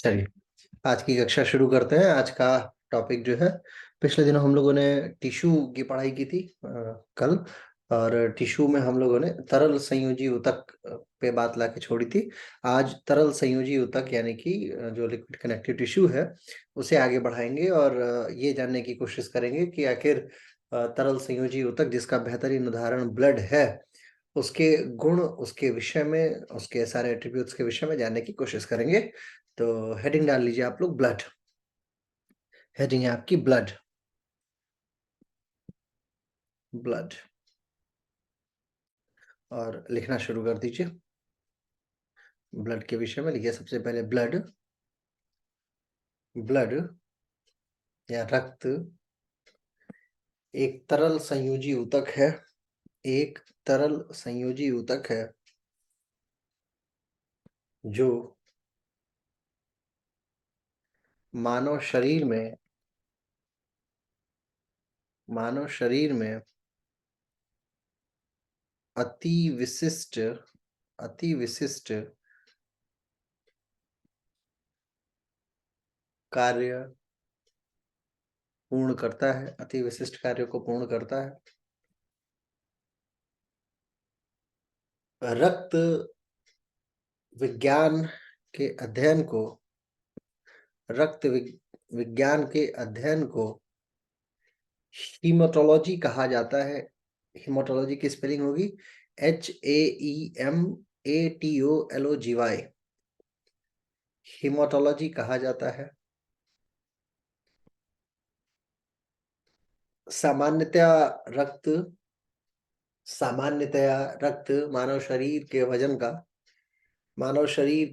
चलिए, आज की कक्षा शुरू करते हैं। आज का टॉपिक जो है, पिछले दिनों हम लोगों ने टिश्यू की पढ़ाई की थी कल। और टिश्यू में हम लोगों ने तरल संयोजी ऊतक पे बात ला के छोड़ी थी। आज तरल संयोजी ऊतक यानी कि जो लिक्विड कनेक्टिव टिश्यू है उसे आगे बढ़ाएंगे और ये जानने की कोशिश करेंगे कि आखिर तरल संयोजी ऊतक, जिसका बेहतरीन उदाहरण ब्लड है, उसके गुण, उसके विषय में, उसके सारे एट्रीब्यूट्स के विषय में जानने की कोशिश करेंगे। तो हेडिंग डाल लीजिए आप लोग, ब्लड। हेडिंग है आपकी ब्लड। ब्लड और लिखना शुरू कर दीजिए। ब्लड के विषय में लिखिए सबसे पहले ब्लड। ब्लड या रक्त एक तरल संयोजी ऊतक है। एक तरल संयोजी ऊतक है जो मानव शरीर में अति विशिष्ट कार्य पूर्ण करता है। अति विशिष्ट कार्यों को पूर्ण करता है। रक्त विज्ञान के अध्ययन को हीमेटोलॉजी कहा जाता है। हीमेटोलॉजी की स्पेलिंग होगी HAEMATOLOGY। हीमेटोलॉजी कहा जाता है। सामान्यतया रक्त मानव शरीर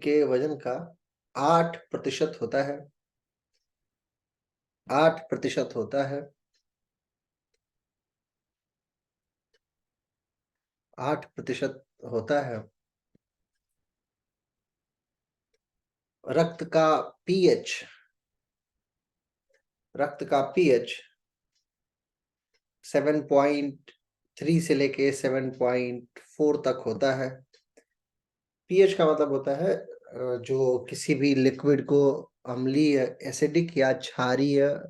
के वजन का 8% होता है। 8% होता है। 8% होता है। रक्त का पीएच 7.3 से लेके 7.4 तक होता है। पीएच का मतलब होता है जो किसी भी लिक्विड को अम्लीय, एसिडिक या क्षारीय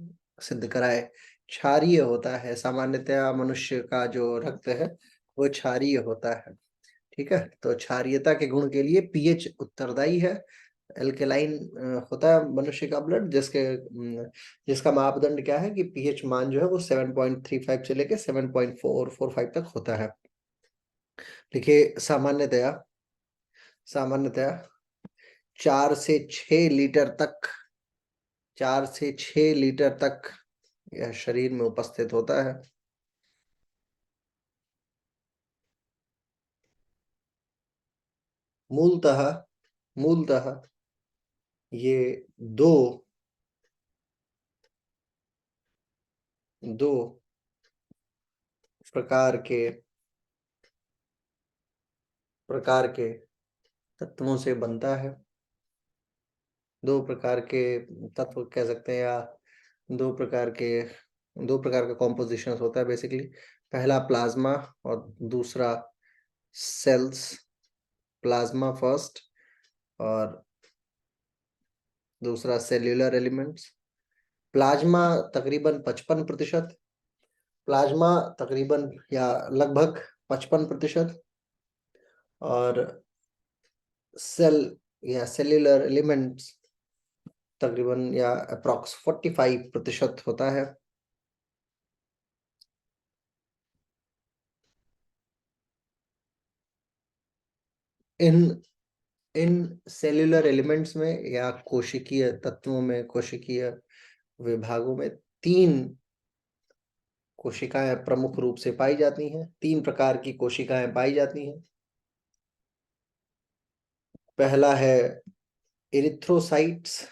सिद्ध कराए। क्षारीय होता है। सामान्यतया मनुष्य का जो रक्त है वो क्षारीय होता है। ठीक है, तो क्षारीयता के गुण के लिए पीएच उत्तरदायी है। एल्केलाइन होता है मनुष्य का ब्लड, जिसका मापदंड क्या है कि पीएच मान जो है वो 7.35 से लेके 7.445 तक होता है। देखिए, सामान्यतया 4 से 6 लीटर तक यह शरीर में उपस्थित होता है। मूलतः ये दो प्रकार के तत्वों से बनता है। 2 प्रकार के तत्व कह सकते हैं, या दो प्रकार का कॉम्पोजिशन होता है बेसिकली। पहला प्लाज्मा और दूसरा सेल्स। प्लाज्मा फर्स्ट और दूसरा सेल्यूलर एलिमेंट्स। प्लाज्मा तकरीबन 55%, प्लाज्मा तकरीबन या लगभग 55%, और सेल या सेल्यूलर एलिमेंट्स तकरीबन या अप्रॉक्स 45% होता है। इन इन सेल्यूलर एलिमेंट्स में या कोशिकीय तत्वों में, कोशिकीय विभागों में 3 कोशिकाएं प्रमुख रूप से पाई जाती हैं। 3 प्रकार की कोशिकाएं पाई जाती हैं। पहला है एरिथ्रोसाइट्स।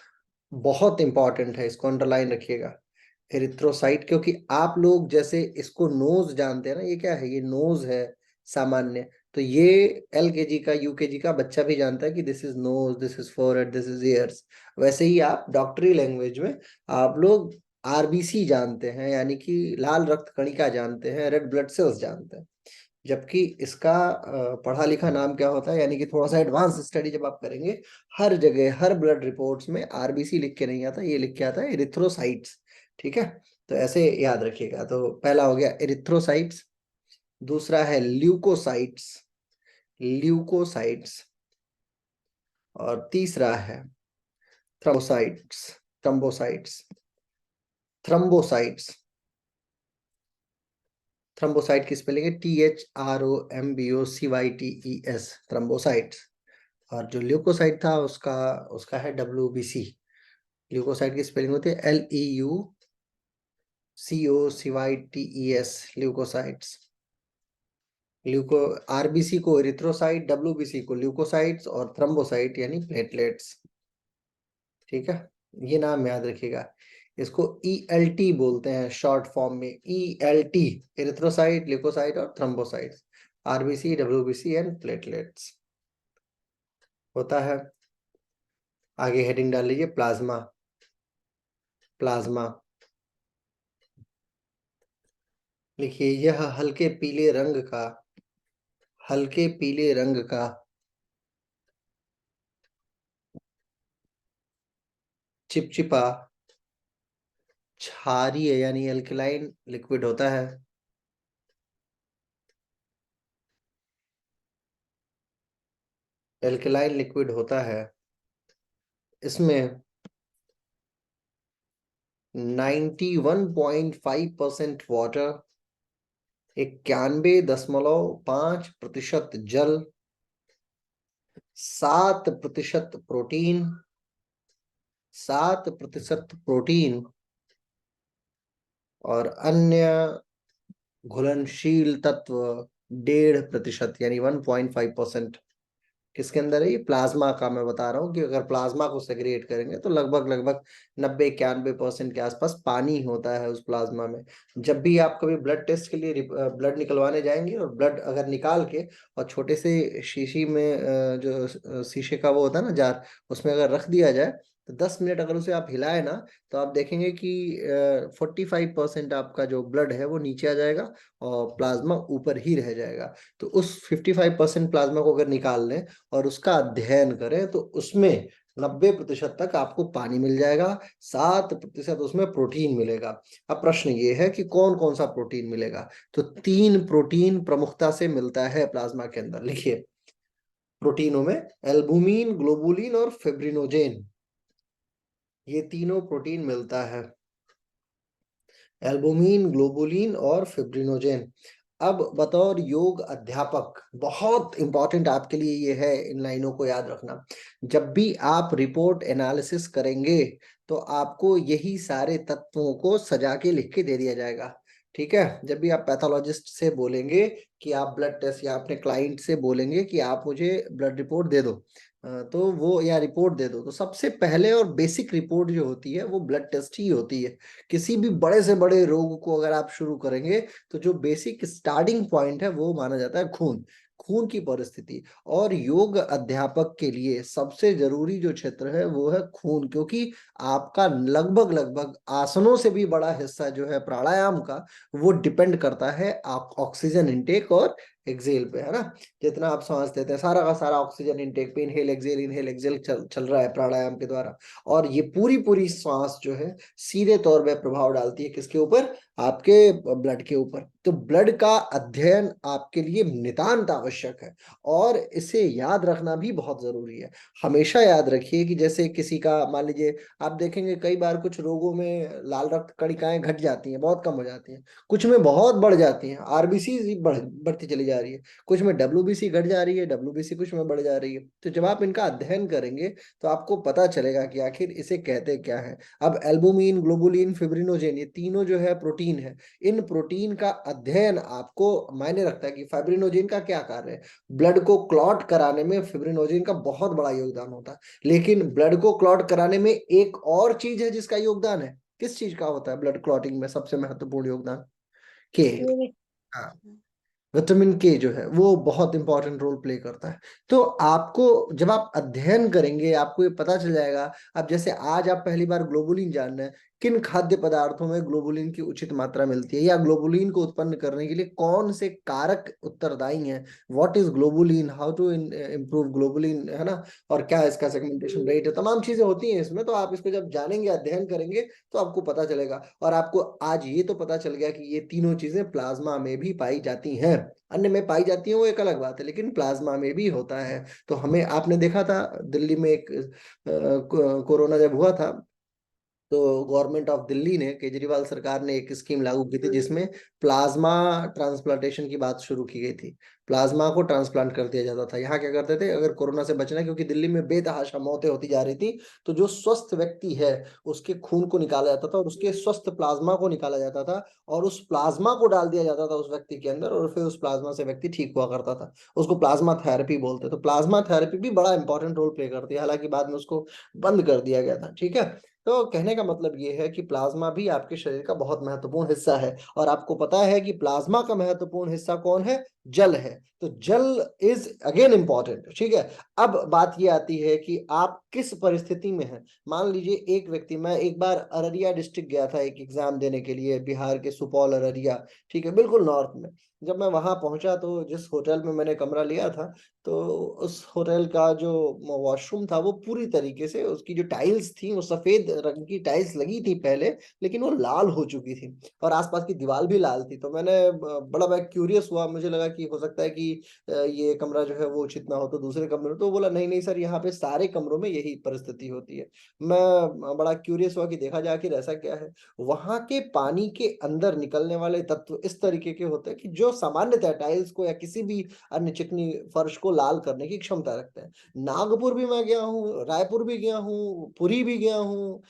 बहुत इंपॉर्टेंट है, इसको अंडरलाइन रखिएगा, एरिथ्रोसाइट। क्योंकि आप लोग जैसे इसको नोज जानते हैं ना, ये क्या है, ये नोज है सामान्य। तो ये एलकेजी का, यूकेजी का बच्चा भी जानता है कि this is nose, this is forehead, this is ears. वैसे ही आप डॉक्टरी लैंग्वेज में आप लोग आरबीसी जानते हैं, यानी कि लाल रक्त कणिका जानते हैं, रेड ब्लड सेल्स जानते हैं। जबकि इसका पढ़ा लिखा नाम क्या होता है, यानी कि थोड़ा सा एडवांस स्टडी जब आप करेंगे, हर जगह हर ब्लड रिपोर्ट्स में आरबीसी लिख के नहीं आता, ये लिख के आता है एरिथ्रोसाइट्स। ठीक है, तो ऐसे याद रखिएगा। तो पहला हो गया एरिथ्रोसाइट्स, दूसरा है ल्यूकोसाइट्स, ल्यूकोसाइट्स, और तीसरा है थ्रोम्बोसाइट्स, थ्रोम्बोसाइट्स, थ्रोम्बोसाइट्स। थ्रोम्बोसाइट की स्पेलिंग है THROMBOCYTES, थ्रोम्बोसाइट्स। और जो ल्यूकोसाइट था उसका उसका है WBC। ल्यूकोसाइट की स्पेलिंग होती है LEUCOCYTES, ल्यूकोसाइट्स। ल्यूको आरबीसी को एरिथ्रोसाइट, WBC को ल्यूकोसाइट्स, और थ्रोम्बोसाइट यानी प्लेटलेट्स। ठीक है, ये नाम याद रखिएगा। इसको ELT बोलते हैं शॉर्ट फॉर्म में, ELT, एरिथ्रोसाइट, ल्यूकोसाइट और thrombocytes, RBC, WBC and platelets होता है। आगे हेडिंग डाल लीजिए प्लाज्मा, प्लाज्मा। लिखिए यह हल्के पीले रंग का, हल्के पीले रंग का चिपचिपा क्षारीय यानी एल्कलाइन लिक्विड होता है। एल्कलाइन लिक्विड होता है। इसमें 91.5% वाटर, 91.5% जल, 7% प्रोटीन, 7% प्रोटीन, और अन्य घुलनशील तत्व 1.5% यानी 1.5%। किसके अंदर है? ये प्लाज्मा का मैं बता रहा हूँ कि अगर प्लाज्मा को सेग्रीगेट करेंगे तो लगभग लगभग 90-91% के आसपास पानी होता है उस प्लाज्मा में। जब भी आप कभी ब्लड टेस्ट के लिए ब्लड निकलवाने जाएंगे, और ब्लड अगर निकाल के और छोटे से शीशी में जो शीशे का वो होता है ना जार, उसमें अगर रख दिया जाए तो 10 मिनट अगर उसे आप हिलाए ना, तो आप देखेंगे कि 45% आपका जो ब्लड है वो नीचे आ जाएगा और प्लाज्मा ऊपर ही रह जाएगा। तो उस 55% प्लाज्मा को अगर निकाल लें और उसका अध्ययन करें तो उसमें 90% तक आपको पानी मिल जाएगा, 7% उसमें प्रोटीन मिलेगा। अब प्रश्न ये है कि कौन कौन सा प्रोटीन मिलेगा? तो 3 प्रोटीन प्रमुखता से मिलता है प्लाज्मा के अंदर। लिखिए प्रोटीनों में एल्बुमिन, ग्लोबुलिन और फिब्रिनोजेन, ये तीनों प्रोटीन मिलता है। एल्बुमिन, ग्लोबुलिन और फिब्रिनोजेन। अब बतौर योग अध्यापक बहुत इंपॉर्टेंट आपके लिए ये है, इन लाइनों को याद रखना। जब भी आप रिपोर्ट एनालिसिस करेंगे तो आपको यही सारे तत्वों को सजा के लिख के दे दिया जाएगा। ठीक है, जब भी आप पैथोलॉजिस्ट से बोलेंगे कि आप ब्लड टेस्ट, या अपने क्लाइंट से बोलेंगे कि आप मुझे ब्लड रिपोर्ट दे दो, तो वो, या रिपोर्ट दे दो, तो सबसे पहले और बेसिक रिपोर्ट जो होती है वो ब्लड टेस्ट ही होती है। किसी भी बड़े से बड़े रोग को अगर आप शुरू करेंगे तो जो बेसिक स्टार्टिंग पॉइंट है वो माना जाता है खून, खून की परिस्थिति। और योग अध्यापक के लिए सबसे जरूरी जो क्षेत्र है वो है खून, क्योंकि आपका लगभग लगभग आसनों से भी बड़ा हिस्सा जो है प्राणायाम का, वो डिपेंड करता है आप ऑक्सीजन इनटेक और एक्सेल पे, है ना। जितना आप सांस लेते हैं सारा का सारा ऑक्सीजन इनटेक पे, इनहेल एक्सेल चल रहा है प्राणायाम के द्वारा। और ये पूरी पूरी सांस जो है सीधे तौर पे प्रभाव डालती है किसके ऊपर? आपके ब्लड के ऊपर। तो ब्लड का अध्ययन आपके लिए नितांत आवश्यक है, और इसे याद रखना भी बहुत जरूरी है। हमेशा याद रखिए कि जैसे किसी का, मान लीजिए आप देखेंगे कई बार कुछ रोगों में लाल रक्त कणिकाएं घट जाती हैं, बहुत कम हो जाती हैं, कुछ में बहुत बढ़ जाती हैं, आरबीसी बढ़ती चली जा रही है, कुछ में WBC घट जा रही है, WBC कुछ में बढ़ जा रही है। तो जब आप इनका अध्ययन करेंगे तो आपको पता चलेगा कि आखिर इसे कहते क्या है। अब एल्बुमिन, ग्लोबुलिन, फिब्रिनोजेन, ये तीनों जो है प्रोटीन है। इन प्रोटीन का अध्ययन आपको मायने रखता है कि फाइब्रिनोजेन का क्या कार्य है। ब्लड को क्लॉट कराने में फिब्रिनोजेन का बहुत बड़ा योगदान होता है, लेकिन ब्लड को क्लॉट कराने में एक और चीज है जिसका योगदान है। किस चीज का होता है ब्लड क्लॉटिंग में सबसे महत्वपूर्ण योगदान? के, हाँ, विटामिन के जो है वो बहुत इंपॉर्टेंट रोल प्ले करता है। तो आपको जब आप अध्ययन करेंगे आपको ये पता चल जाएगा। अब जैसे आज आप पहली बार ग्लोबुलिन जान रहे हैं, किन खाद्य पदार्थों में ग्लोबुलिन की उचित मात्रा मिलती है, या ग्लोबुलिन को उत्पन्न करने के लिए कौन से कारक उत्तरदायी हैं, what is globulin, how to improve globulin, है ना, और क्या इसका सेगमेंटेशन रेट है, तमाम चीजें होती हैं इसमें। तो आप इसको जब जानेंगे, अध्ययन करेंगे, तो आपको पता चलेगा। और आपको आज ये तो पता चल गया कि ये तीनों चीजें प्लाज्मा में भी पाई जाती हैं। अन्य में पाई जाती है वो एक अलग बात है, लेकिन प्लाज्मा में भी होता है। तो हमें, आपने देखा था दिल्ली में एक कोरोना जब हुआ था, तो गवर्नमेंट ऑफ दिल्ली ने, केजरीवाल सरकार ने एक स्कीम लागू की थी जिसमें प्लाज्मा ट्रांसप्लांटेशन की बात शुरू की गई थी। प्लाज्मा को ट्रांसप्लांट कर दिया जाता था। यहाँ क्या करते थे, अगर कोरोना से बचना है, क्योंकि दिल्ली में बेतहाशा मौतें होती जा रही थी, तो जो स्वस्थ व्यक्ति है उसके खून को निकाला जाता था और उसके स्वस्थ प्लाज्मा को निकाला जाता था, और उस प्लाज्मा को डाल दिया जाता था उस व्यक्ति के अंदर, और फिर उस प्लाज्मा से व्यक्ति ठीक हुआ करता था। उसको प्लाज्मा थेरेपी बोलते हैं। तो प्लाज्मा थेरेपी भी बड़ा इंपॉर्टेंट रोल प्ले करती है, हालांकि बाद में उसको बंद कर दिया गया था। ठीक है। तो कहने का मतलब ये है कि प्लाज्मा भी आपके शरीर का बहुत महत्वपूर्ण हिस्सा है। और आपको पता है कि प्लाज्मा का महत्वपूर्ण हिस्सा कौन है? जल है। तो जल इज अगेन इंपॉर्टेंट। ठीक है। अब बात ये आती है कि आप किस परिस्थिति में हैं। मान लीजिए एक व्यक्ति, मैं एक बार अररिया डिस्ट्रिक्ट गया था एक एग्जाम देने के लिए, बिहार के सुपौल अररिया, ठीक है, बिल्कुल नॉर्थ में। जब मैं वहां पहुंचा तो जिस होटल में मैंने कमरा लिया था, तो उस होटल का जो वॉशरूम था वो पूरी तरीके से, उसकी जो टाइल्स थी वो सफेद रंग की टाइल्स लगी थी पहले, लेकिन वो लाल हो चुकी थी, और आसपास की दीवार भी लाल थी। तो मैंने बड़ा मैं क्यूरियस हुआ, मुझे लगा कि हो सकता है कि ये कमरा जो है वो उचित ना हो, तो दूसरे कमरे में, तो बोला नहीं नहीं सर, यहाँ पे सारे कमरों में यही परिस्थिति होती है। मैं बड़ा क्यूरियस हुआ कि देखा जाए आखिर ऐसा क्या है। वहां के पानी के अंदर निकलने वाले तत्व इस तरीके के होते हैं कि जो सामान्यतः टाइल्स को या किसी भी अन्य चिकनी फर्श को लाल करने की क्षमता रखते हैं। नागपुर भी मैं गया हूँ, रायपुर भी गया हूँ, पुरी भी गया हूँ,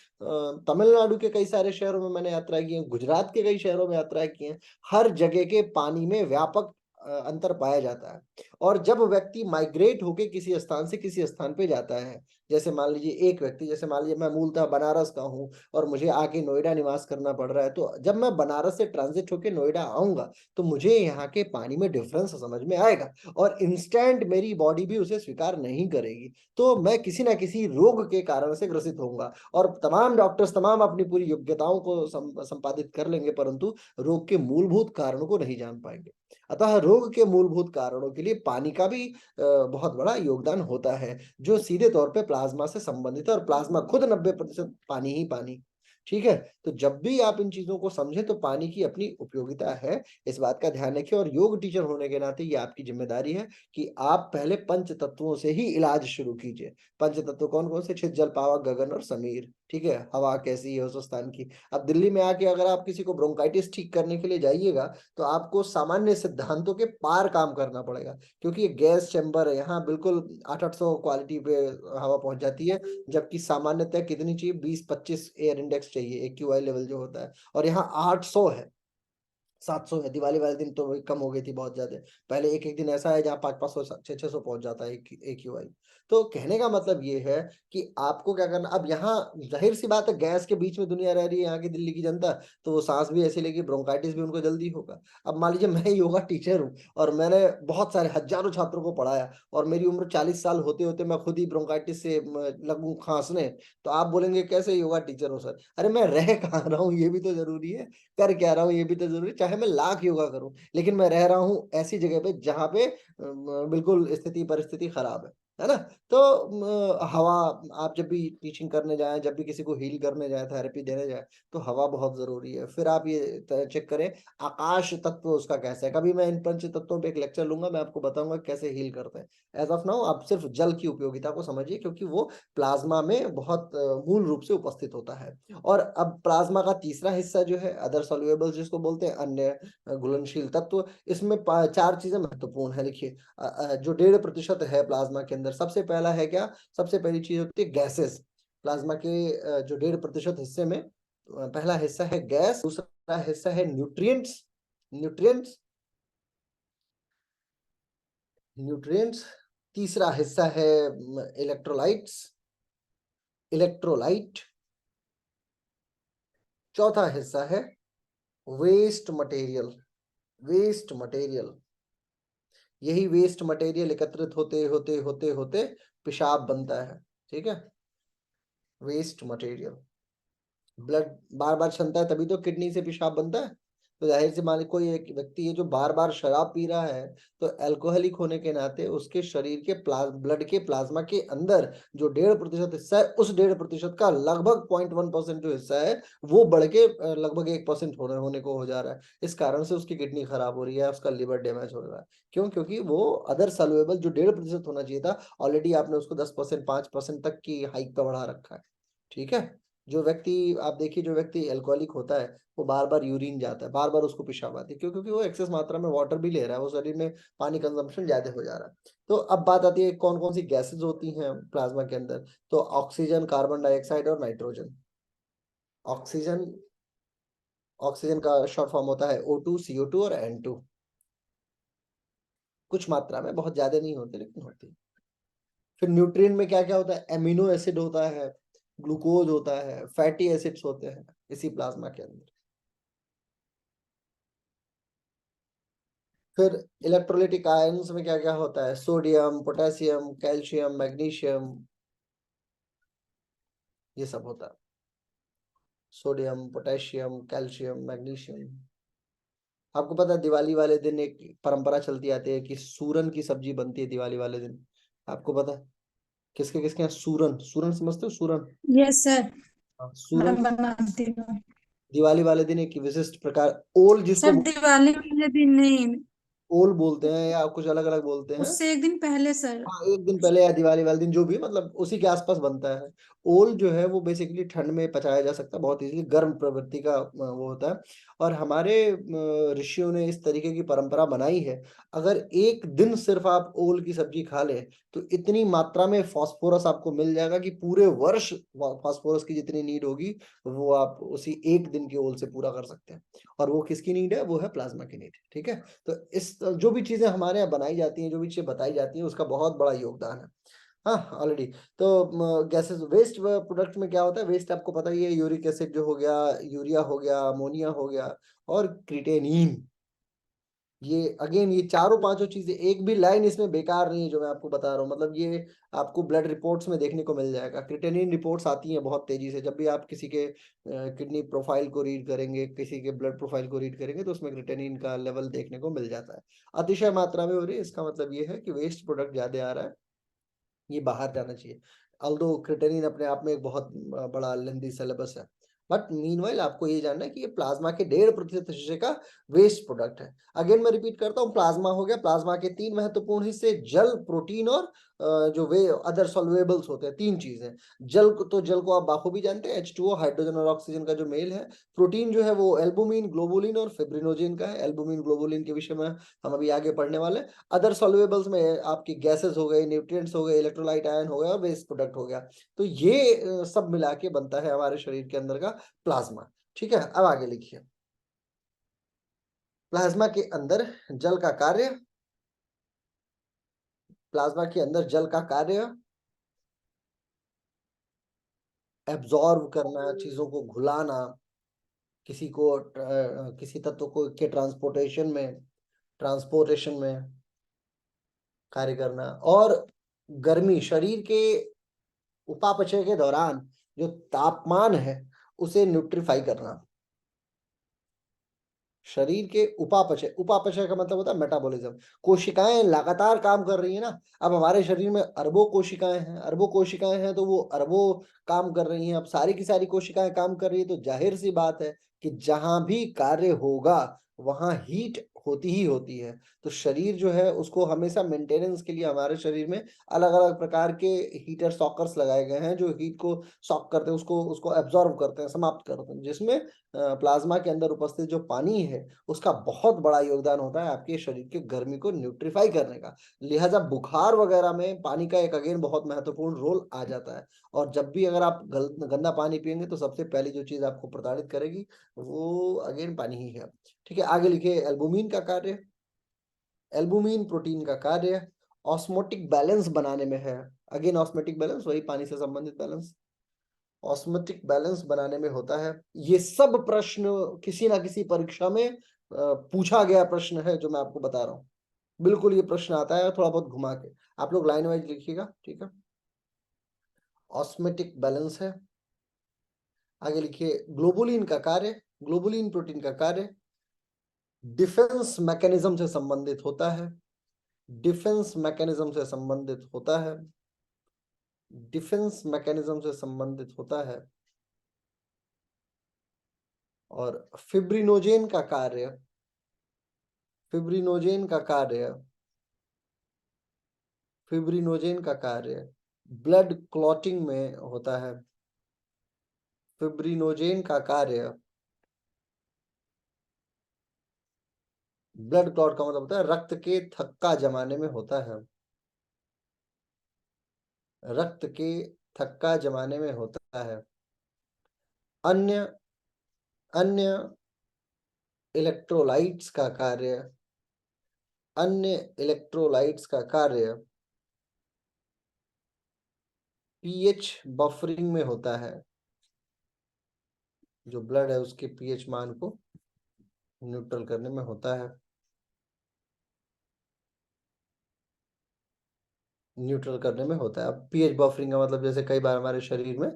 तमिलनाडु के कई सारे शहरों में मैंने यात्रा की है, गुजरात के कई शहरों में यात्रा की है। हर जगह के पानी में व्यापक अंतर पाया जाता है। और जब व्यक्ति माइग्रेट होके किसी स्थान से किसी स्थान पे जाता है, जैसे मान लीजिए एक व्यक्ति, जैसे मान लीजिए मैं मूलतः बनारस का हूँ और मुझे आके नोएडा निवास करना पड़ रहा है, तो जब मैं बनारस से ट्रांजिट होके नोएडा आऊंगा, तो मुझे यहाँ के पानी में डिफरेंस समझ में आएगा, और इंस्टेंट मेरी बॉडी भी उसे स्वीकार नहीं करेगी। तो मैं किसी ना किसी रोग के कारण से ग्रसित होऊंगा, और तमाम डॉक्टर्स तमाम अपनी पूरी योग्यताओं को संपादित कर लेंगे, परंतु रोग के मूलभूत कारणों को नहीं जान पाएंगे। अतः रोग के मूलभूत कारणों के लिए पानी का भी बहुत बड़ा योगदान होता है, जो सीधे तौर पे प्लाज्मा से संबंधित है, और प्लाज्मा खुद 90% पानी ही पानी। ठीक है। तो जब भी आप इन चीजों को समझें, तो पानी की अपनी उपयोगिता है, इस बात का ध्यान रखिए। और योग टीचर होने के नाते ये आपकी जिम्मेदारी है कि आप पहले पंच तत्वों से ही इलाज शुरू कीजिए। पंच तत्व कौन कौन से? छित, जल, पावक, गगन और समीर। ठीक है। हवा कैसी है उस स्थान की। अब दिल्ली में आके अगर आप किसी को ब्रोंकाइटिस ठीक करने के लिए जाइएगा, तो आपको सामान्य सिद्धांतों के पार काम करना पड़ेगा, क्योंकि ये गैस चैम्बर है, यहाँ बिल्कुल 800 क्वालिटी पे हवा पहुंच जाती है, जबकि सामान्यतः कितनी चाहिए? 20-25 एयर इंडेक्स चाहिए, एक्यूआई लेवल जो होता है, और यहाँ 800 है, 700 है। दिवाली वाले दिन तो कम हो गई थी बहुत ज्यादा। पहले एक एक दिन ऐसा है जहाँ 500-500 600-600 पहुंच जाता है AQI। तो कहने का मतलब ये है कि आपको क्या करना। अब यहाँ जाहिर सी बात है, गैस के बीच में दुनिया रह रही है यहाँ की दिल्ली की जनता, तो वो सांस भी ऐसी लेगी, ब्रोंकाइटिस भी उनको जल्दी होगा। अब मान लीजिए मैं योगा टीचर हूँ, और मैंने बहुत सारे हजारों छात्रों को पढ़ाया, और मेरी उम्र 40 साल होते होते मैं खुद ही ब्रोंकाइटिस से लगूं खांसने, तो आप बोलेंगे कैसे योगा टीचर हो सर? अरे मैं रह कहाँ रहा हूँ ये भी तो जरूरी है, कर क्या रहा हूँ ये भी तो जरूरी है। चाहे मैं लाख योगा करूं, लेकिन मैं रह रहा हूँ ऐसी जगह पे जहां पे बिल्कुल स्थिति परिस्थिति खराब है ना। तो हवा, आप जब भी टीचिंग करने जाएं, जब भी किसी को हील करने जाए, थेरेपी देने जाए, तो हवा बहुत जरूरी है। फिर आप ये चेक करें आकाश तत्व उसका कैसा है। कभी मैं इन पंच तत्वों पे एक लेक्चर लूंगा, मैं आपको बताऊंगा कैसे हील करते हैं। एज ऑफ नाउ आप सिर्फ जल की उपयोगिता को समझिए, क्योंकि वो प्लाज्मा में बहुत मूल रूप से उपस्थित होता है। और अब प्लाज्मा का तीसरा हिस्सा जो है अदर सॉल्युएबल्स जिसको बोलते हैं, अन्य घुलनशील तत्व, इसमें चार चीजें महत्वपूर्ण है। लिखिए, जो 1.5% है प्लाज्मा के अंदर, सबसे पहला है क्या? सबसे पहली चीज होती है गैसेस। प्लाज्मा के जो 1.5% हिस्से में पहला हिस्सा है गैस, दूसरा हिस्सा है न्यूट्रिएंट्स, न्यूट्रिएंट्स, न्यूट्रिएंट्स, तीसरा हिस्सा है इलेक्ट्रोलाइट्स, इलेक्ट्रोलाइट, चौथा हिस्सा है वेस्ट मटेरियल, वेस्ट मटेरियल। यही वेस्ट मटेरियल एकत्रित होते होते होते होते पेशाब बनता है। ठीक है। Waste material. ब्लड बार बार छनता है तभी तो किडनी से पेशाब बनता है। तो जाहिर सी मान ली कोई एक व्यक्ति है जो बार बार शराब पी रहा है, तो अल्कोहलिक होने के नाते उसके शरीर के ब्लड के प्लाज्मा के अंदर जो 1.5% हिस्सा है, उस 1.5% का लगभग 0.1% जो हिस्सा है वो बढ़ के लगभग 1% होने को हो जा रहा है। इस कारण से उसकी किडनी खराब हो रही है, उसका लिवर डैमेज हो रहा है। क्यों? क्योंकि वो अदर सॉल्युएबल जो 1.5% होना चाहिए था, ऑलरेडी आपने उसको 10%, 5% तक की हाइट पे बढ़ा रखा है। ठीक है? जो व्यक्ति आप देखिए, जो व्यक्ति अल्कोहलिक होता है वो बार बार यूरिन जाता है, बार बार उसको पेशाब आती है। क्यों? क्योंकि वो एक्सेस मात्रा में वाटर भी ले रहा है, वो शरीर में पानी कंजम्पशन ज्यादा हो जा रहा है। तो अब बात आती है कौन कौन सी गैसेज होती हैं प्लाज्मा के अंदर। तो ऑक्सीजन, कार्बन डाइऑक्साइड और नाइट्रोजन। ऑक्सीजन, ऑक्सीजन का शॉर्ट फॉर्म होता है O2, CO2 और N2। कुछ मात्रा में, बहुत ज्यादा नहीं होते लेकिन होती है। फिर न्यूट्रिएंट में क्या क्या होता है? एमिनो एसिड होता है, ग्लूकोज होता है, फैटी एसिड्स होते हैं इसी प्लाज्मा के अंदर। फिर इलेक्ट्रोलाइटिक आयंस में क्या क्या होता है? सोडियम, पोटेशियम, कैल्शियम, मैग्नीशियम, ये सब होता है। Sodium, potassium, calcium, magnesium. आपको पता है दिवाली वाले दिन एक परंपरा चलती आती है कि सूरन की सब्जी बनती है दिवाली वाले दिन। आपको पता है किसके किसके यहाँ सूरन, सूरन समझते हो? सूरन, यस सर। हाँ, मैं सूरन बनाती हूँ। दिवाली वाले दिन एक विशिष्ट प्रकार, ओल जिसको सर दिवाली वाले दिन नहीं, ओल बोलते हैं या कुछ अलग अलग बोलते हैं। उससे एक दिन पहले सर। हाँ, एक दिन पहले या दिवाली वाले दिन, जो भी मतलब उसी के आसपास बनता है। ओल जो है वो बेसिकली ठंड में पचाया जा सकता है, बहुत इजीली, गर्म प्रवृत्ति का वो होता है। और हमारे ऋषियों ने इस तरीके की परंपरा बनाई है। अगर एक दिन सिर्फ आप ओल की सब्जी खा लें तो इतनी मात्रा में फास्फोरस आपको मिल जाएगा कि पूरे वर्ष फास्फोरस की जितनी नीड होगी वो आप उसी एक दिन के ओल से पूरा कर सकते हैं। और वो किसकी नीड है? वो है प्लाज्मा की नीड। ठीक है? तो इस जो भी चीजें हमारे यहाँ बनाई जाती हैं, जो भी चीजें बताई जाती हैं, उसका बहुत बड़ा योगदान है। हाँ, ऑलरेडी। तो गैसेस, वेस्ट प्रोडक्ट में क्या होता है? वेस्ट आपको पता ही है, यूरिक एसिड जो हो गया, यूरिया हो गया, अमोनिया हो गया और क्रिटेनिन। ये अगेन, ये चारों पांचों चीजें, एक भी लाइन इसमें बेकार नहीं है जो मैं आपको बता रहा हूँ। मतलब ये आपको ब्लड रिपोर्ट्स में देखने को मिल जाएगा। क्रिटेनिन रिपोर्ट्स आती हैं बहुत तेजी से। जब भी आप किसी के किडनी प्रोफाइल को रीड करेंगे, किसी के ब्लड प्रोफाइल को रीड करेंगे, तो उसमें क्रिटेनिन का लेवल देखने को मिल जाता है। अतिशय मात्रा में हो रही है, इसका मतलब ये है कि वेस्ट प्रोडक्ट ज्यादा आ रहा है, ये बाहर जाना चाहिए। अल्दो क्रिटेनिन अपने आप में एक बहुत बड़ा लेंदी सिलेबस है। बट मीनवाइल आपको ये जानना है कि ये प्लाज्मा के 1.5% हिस्से का वेस्ट प्रोडक्ट है। अगेन मैं रिपीट करता हूँ, प्लाज्मा हो गया, प्लाज्मा के 3 महत्वपूर्ण हिस्से, जल, प्रोटीन और जो वे अदर सॉल्युएबल्स होते हैं। 3 चीजें। जल को, तो जल को आप बाखूबी जानते हैं, H2O, हाइड्रोजन और ऑक्सीजन का जो मेल है। प्रोटीन जो है वो एल्बुमिन, ग्लोबुलिन और फिब्रिनोजेन का है। एल्बुमिन, ग्लोबुलिन के विषय में हम अभी आगे पढ़ने वाले हैं। अदर सॉल्युएबल्स में आपकी गैसेस हो गए, न्यूट्रिएंट्स हो गए, इलेक्ट्रोलाइट आयन हो गया और वेस्ट प्रोडक्ट हो गया। तो ये सब मिला के बनता है हमारे शरीर के अंदर का प्लाज्मा। ठीक है? अब आगे लिखिए। प्लाज्मा के अंदर जल का कार्य, प्लाज्मा के अंदर जल का कार्य एब्जॉर्ब करना, चीजों को घुलाना, किसी को किसी तत्व को के ट्रांसपोर्टेशन में कार्य करना, और गर्मी, शरीर के उपापचय के दौरान जो तापमान है उसे न्यूट्रीफाई करना। शरीर के उपापचय, उपापचय का मतलब होता है मेटाबॉलिज्म। कोशिकाएं लगातार काम कर रही है ना। अब हमारे शरीर में अरबों कोशिकाएं हैं, अरबों कोशिकाएं हैं, तो वो अरबों काम कर रही हैं। अब सारी की सारी कोशिकाएं काम कर रही है, तो जाहिर सी बात है कि जहां भी कार्य होगा वहां हीट होती ही होती है। तो शरीर जो है उसको हमेशा मेंटेनेंस के लिए हमारे शरीर में अलग अलग प्रकार के हीटर सॉकर्स लगाए गए हैं, जो हीट को सॉक करते हैं, उसको उसको एब्जॉर्ब करते हैं, समाप्त करते हैं, जिसमें प्लाज्मा के अंदर उपस्थित जो पानी है उसका बहुत बड़ा योगदान होता है आपके शरीर के गर्मी को न्यूट्रीफाई करने का। लिहाजा बुखार वगैरह में पानी का एक अगेन बहुत महत्वपूर्ण रोल आ जाता है। और जब भी अगर आप गंदा पानी पियेंगे तो सबसे पहली जो चीज आपको प्रताड़ित करेगी वो अगेन पानी ही है। ठीक है? आगे लिखिए। एल्बुमिन का कार्य, एल्बुमिन प्रोटीन का कार्य ऑस्मोटिक बैलेंस बनाने में है। अगेन ऑस्मोटिक बैलेंस वही पानी से संबंधित बैलेंस, ऑस्मोटिक बैलेंस बनाने में होता है। ये सब प्रश्न किसी ना किसी परीक्षा में पूछा गया प्रश्न है जो मैं आपको बता रहा हूँ। बिल्कुल ये प्रश्न आता है थोड़ा बहुत घुमा के। आप लोग लाइन वाइज लिखिएगा। ठीक है? ऑस्मेटिक बैलेंस है, आगे लिखिए, ग्लोबुलिन का कार्य, ग्लोबुलिन प्रोटीन का कार्य डिफेंस मैकेनिज्म से संबंधित होता है, डिफेंस मैकेनिज्म से संबंधित होता है, डिफेंस मैकेनिज्म से संबंधित होता है। और फिब्रिनोजेन का कार्य, फिब्रिनोजेन का कार्य, फिब्रिनोजेन का कार्य ब्लड क्लॉटिंग में होता है। फिब्रिनोजेन का कार्य ब्लड क्लॉट का मतलब होता है रक्त के थक्का जमाने में होता है, रक्त के थक्का जमाने में होता है। अन्य अन्य इलेक्ट्रोलाइट्स का कार्य, अन्य इलेक्ट्रोलाइट्स का कार्य पीएच बफरिंग में होता है, जो ब्लड है उसके पीएच मान को न्यूट्रल करने में होता है, न्यूट्रल करने में होता है। अब पीएच बफरिंग का मतलब जैसे कई बार हमारे शरीर में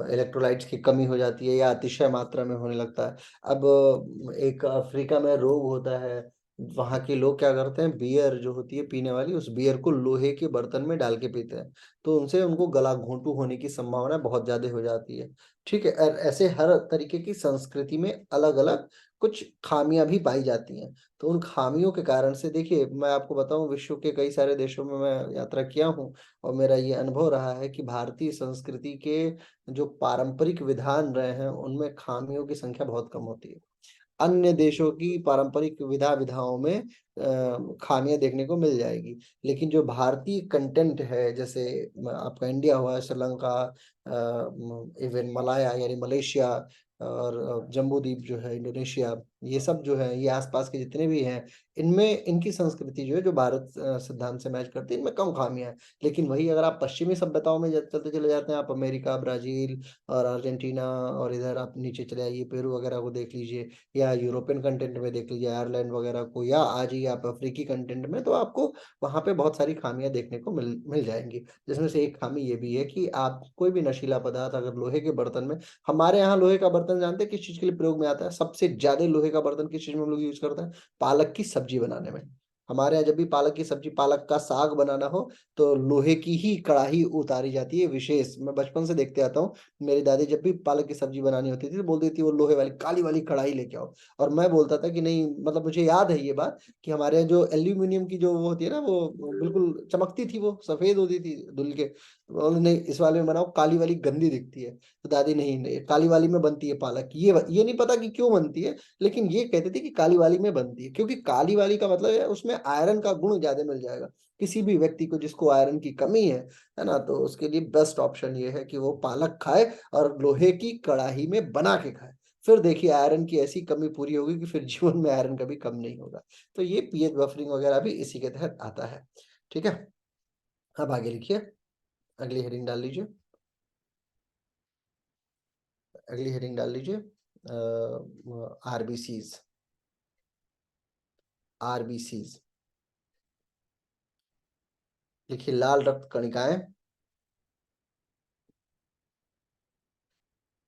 इलेक्ट्रोलाइट्स की कमी हो जाती है या अतिशय मात्रा में होने लगता है। अब एक अफ्रीका में रोग होता है, वहां के लोग क्या करते हैं, बियर जो होती है पीने वाली, उस बियर को लोहे के बर्तन में डाल के पीते हैं, तो उनसे उनको गला घोंटू होने की संभावना बहुत ज्यादा हो जाती है। ठीक है, और ऐसे हर तरीके की संस्कृति में अलग अलग कुछ खामियां भी पाई जाती हैं। तो उन खामियों के कारण से देखिए, मैं आपको बताऊं, विश्व के कई सारे देशों में मैं यात्रा किया हूं, और मेरा ये अनुभव रहा है कि भारतीय संस्कृति के जो पारंपरिक विधान रहे हैं उनमें खामियों की संख्या बहुत कम होती है। अन्य देशों की पारंपरिक विधाओं में खामियां देखने को मिल जाएगी, लेकिन जो भारतीय कंटेंट है, जैसे आपका इंडिया हुआ, श्रीलंका, इवन मलाया यानी मलेशिया, और जम्बू द्वीप जो है इंडोनेशिया, ये सब जो है, ये आसपास के जितने भी हैं, इनमें इनकी संस्कृति जो है जो भारत सिद्धांत से मैच करती है, इनमें कम खामियां हैं। लेकिन वही अगर आप पश्चिमी सभ्यताओं में चलते चले जाते हैं, आप अमेरिका, ब्राजील और अर्जेंटीना, और इधर आप नीचे चले आइए, पेरू वगैरह को देख लीजिए, या यूरोपियन कंटेंट में देख लीजिए, आयरलैंड वगैरह को, या आ जाइए आप अफ्रीकी कंटेंट में, तो आपको वहां पे बहुत सारी खामियां देखने को मिल मिल जाएंगी। जिसमें से एक खामी ये भी है कि आप कोई भी नशीला पदार्थ अगर लोहे के बर्तन में, हमारे यहाँ लोहे का बर्तन जानते हैं किस चीज के लिए प्रयोग में आता है? सबसे ज्यादा लोहे का बर्तन किस चीज में हम लोग यूज करते हैं? पालक की सब्जी बनाने में। हमारे यहाँ जब भी पालक की सब्जी, पालक का साग बनाना हो, तो लोहे की ही कढ़ाई उतारी जाती है विशेष। मैं बचपन से देखते आता हूँ, मेरी दादी जब भी पालक की सब्जी बनानी होती थी तो बोलती थी वो लोहे वाली काली वाली कढ़ाई लेके आओ। और मैं बोलता था कि नहीं, मतलब मुझे याद है ये बात कि हमारे यहाँ जो एल्यूमिनियम की जो वो होती है ना, वो बिल्कुल चमकती थी, वो सफेद होती थी धुल के, तो बोले, नहीं इस वाले में बनाओ, काली वाली गंदी दिखती है। तो दादी, नहीं नहीं, काली वाली में बनती है पालक, ये नहीं पता कि क्यों बनती है, लेकिन ये कहते थे कि काली वाली में बनती है, क्योंकि काली वाली का मतलब है उसमें आयरन का गुण ज्यादा मिल जाएगा। किसी भी व्यक्ति को जिसको आयरन की कमी है ना, तो उसके लिए बेस्ट ऑप्शन ये है कि वो पालक खाए और लोहे की कढ़ाई में बना के खाए। फिर देखिए आयरन की ऐसी कमी पूरी होगी कि फिर जीवन में आयरन कभी कम नहीं होगा। तो ये पीएच बफरिंग वगैरह भी इसी के तहत आता है। ठीक है, अब आगे लिखिए, अगली हेडिंग डाल लीजिए, अगली हेडिंग डाल लीजिए, आरबीसीज, आरबीसीज। लिखिए, लाल रक्त कणिकाएं,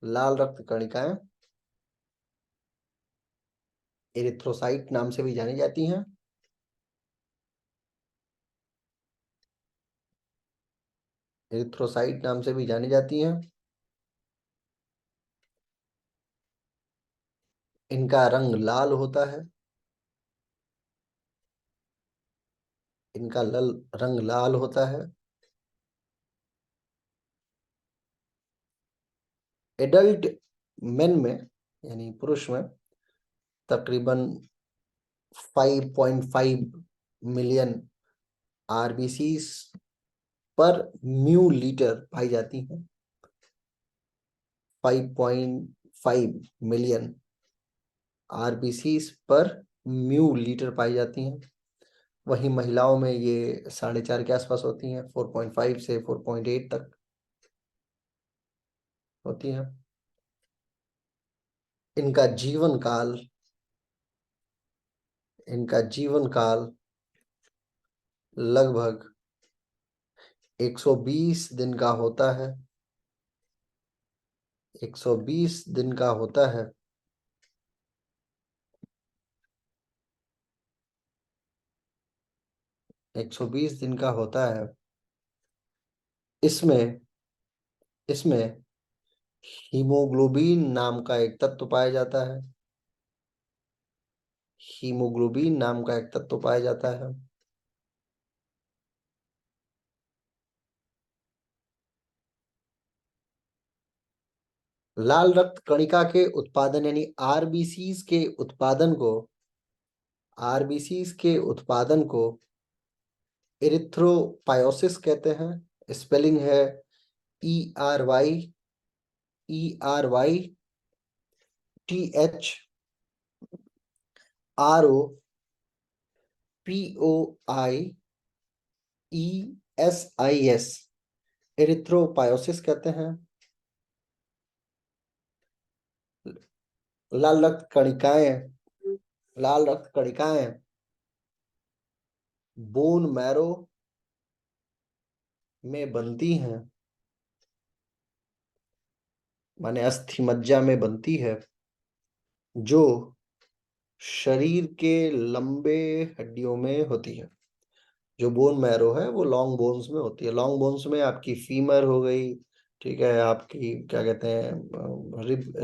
लाल रक्त कणिकाएं एरिथ्रोसाइट नाम से भी जानी जाती हैं, एरिथ्रोसाइट नाम से भी जानी जाती हैं। इनका रंग लाल होता है, इनका रंग लाल होता है। एडल्ट मेन में यानी पुरुष में तकरीबन 5.5 मिलियन आरबीसीज पर म्यू लीटर पाई जाती हैं, 5.5 मिलियन आरबीसीज पर म्यू लीटर पाई जाती हैं। वहीं महिलाओं में ये 4.5 के आसपास होती हैं, 4.5 से 4.8 तक होती हैं। इनका जीवन काल, इनका जीवन काल लगभग 120 दिन का होता है, 120 दिन का होता है। एक सौ बीस दिन का होता है। इसमें इसमें हीमोग्लोबिन नाम का एक तत्व पाया जाता है। हीमोग्लोबिन नाम का एक तत्व पाया जाता है। लाल रक्त कणिका के उत्पादन यानी आरबीसीज के उत्पादन को इरिथ्रोपायोसिस कहते हैं। स्पेलिंग है ERYTHROPOIESIS। इरिथ्रोपायोसिस कहते हैं। लाल रक्त कणिकाएं लाल रक्त कणिकाएं बोन मैरो में बनती हैं, माने अस्थि मज्जा में बनती है, जो शरीर के लंबे हड्डियों में होती है। जो बोन मैरो है वो लॉन्ग बोन्स में होती है। लॉन्ग बोन्स में आपकी फीमर हो गई, ठीक है, आपकी क्या कहते हैं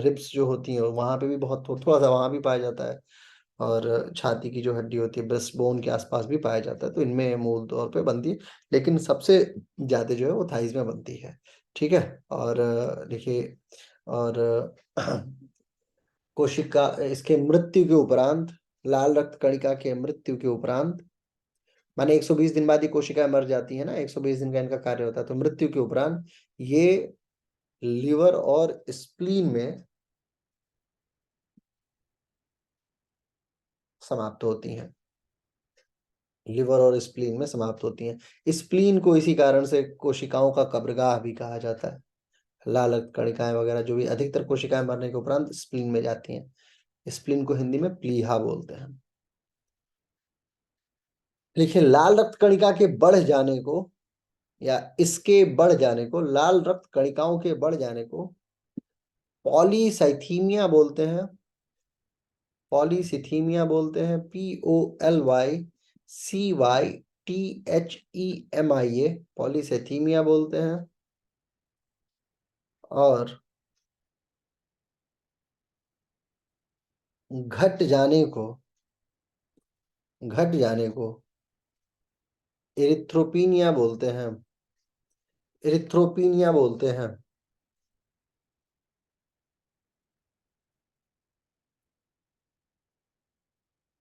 रिब्स जो होती हैं वहां पे भी बहुत थोड़ा सा वहां भी पाया जाता है। और छाती की जो हड्डी होती है ब्रेस्ट बोन के आसपास भी पाया जाता है, तो इनमें मूल तौर पे बनती है। लेकिन सबसे ज्यादा जो है वो थाइज में बनती है। ठीक है। और देखिए, और कोशिका इसके मृत्यु के उपरांत, लाल रक्त कणिका के मृत्यु के उपरांत, माने 120 दिन बाद ये कोशिकाएं मर जाती है ना, 120 दिन का इनका कार्य होता है, तो मृत्यु के उपरांत ये लिवर और स्प्लीन में समाप्त होती हैं। लिवर और स्प्लीन में समाप्त होती हैं। स्प्लीन को इसी कारण से कोशिकाओं का कब्रगाह भी कहा जाता है। लाल रक्त कणिकाएं वगैरह जो भी अधिकतर कोशिकाएं मरने के उपरांत स्प्लीन में जाती हैं। स्प्लीन को हिंदी में प्लीहा बोलते हैं। देखिए, लाल रक्त कणिका के बढ़ जाने को या इसके बढ़ जाने को, लाल रक्त कणिकाओं के बढ़ जाने को पॉलीसाइथीमिया बोलते हैं। पॉलीसिथीमिया बोलते हैं। POLYCYTHEMIA, पॉलीसेथीमिया बोलते हैं। और घट जाने को घट जाने को इरिथ्रोपिनिया बोलते हैं। इरिथ्रोपिनिया बोलते हैं।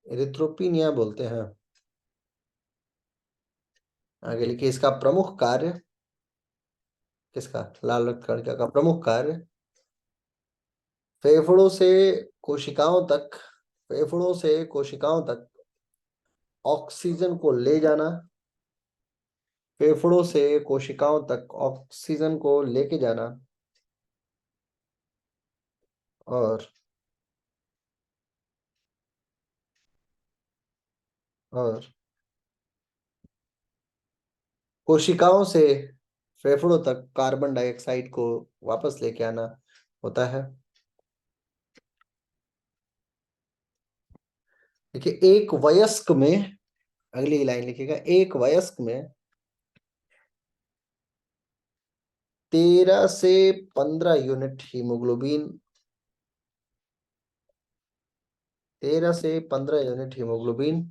इरिथ्रोपिनिया बोलते हैं। आगे लिखिए, इसका प्रमुख कार्य, किसका, लाल रक्त कणिका का प्रमुख कार्य फेफड़ों से कोशिकाओं तक ऑक्सीजन को ले जाना। फेफड़ों से कोशिकाओं तक ऑक्सीजन को लेके जाना और और कोशिकाओं से फेफड़ों तक कार्बन डाइऑक्साइड को वापस लेके आना होता है। देखिए, एक वयस्क में, अगली लाइन लिखिएगा, एक वयस्क में 13 से 15 यूनिट हीमोग्लोबिन 13 से 15 यूनिट हीमोग्लोबिन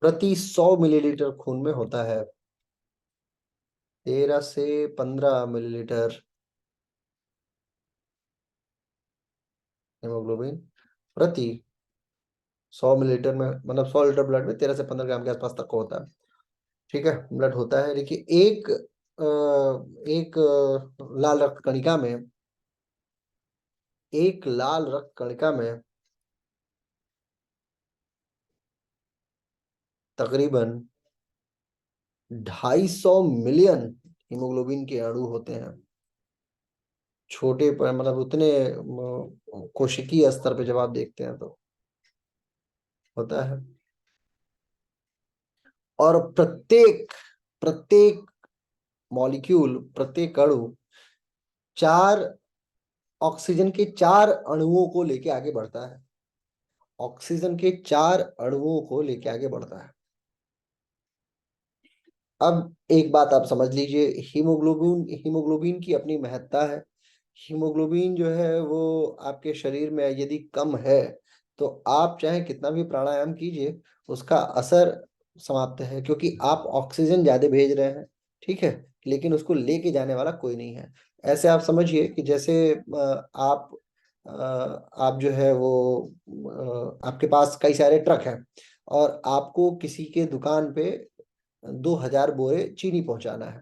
प्रति 100 मिलीलीटर खून में होता है। 13 से 15 मिलीलीटर हीमोग्लोबिन प्रति 100 मिलीलीटर में, मतलब 100 लीटर ब्लड में 13 से 15 ग्राम के आसपास तक का होता है। ठीक है, ब्लड होता है। देखिए, लाल रक्त कणिका में एक लाल रक्त कणिका में तकरीबन 250 मिलियन हीमोग्लोबिन के अणु होते हैं। छोटे पर मतलब उतने कोशिकीय स्तर पे जब आप देखते हैं तो होता है। और प्रत्येक प्रत्येक मॉलिक्यूल, प्रत्येक अणु चार ऑक्सीजन के 4 अणुओं को लेके आगे बढ़ता है। ऑक्सीजन के 4 अणुओं को लेके आगे बढ़ता है। अब एक बात आप समझ लीजिए, हीमोग्लोबिन हीमोग्लोबिन की अपनी महत्ता है। हीमोग्लोबिन जो है वो आपके शरीर में यदि कम है तो आप चाहे कितना भी प्राणायाम कीजिए, उसका असर समाप्त है, क्योंकि आप ऑक्सीजन ज्यादा भेज रहे हैं, ठीक है, लेकिन उसको लेके जाने वाला कोई नहीं है। ऐसे आप समझिए कि जैसे आप जो है वो आपके पास कई सारे ट्रक हैं और आपको किसी के दुकान पे 2,000 बोरे चीनी पहुंचाना है।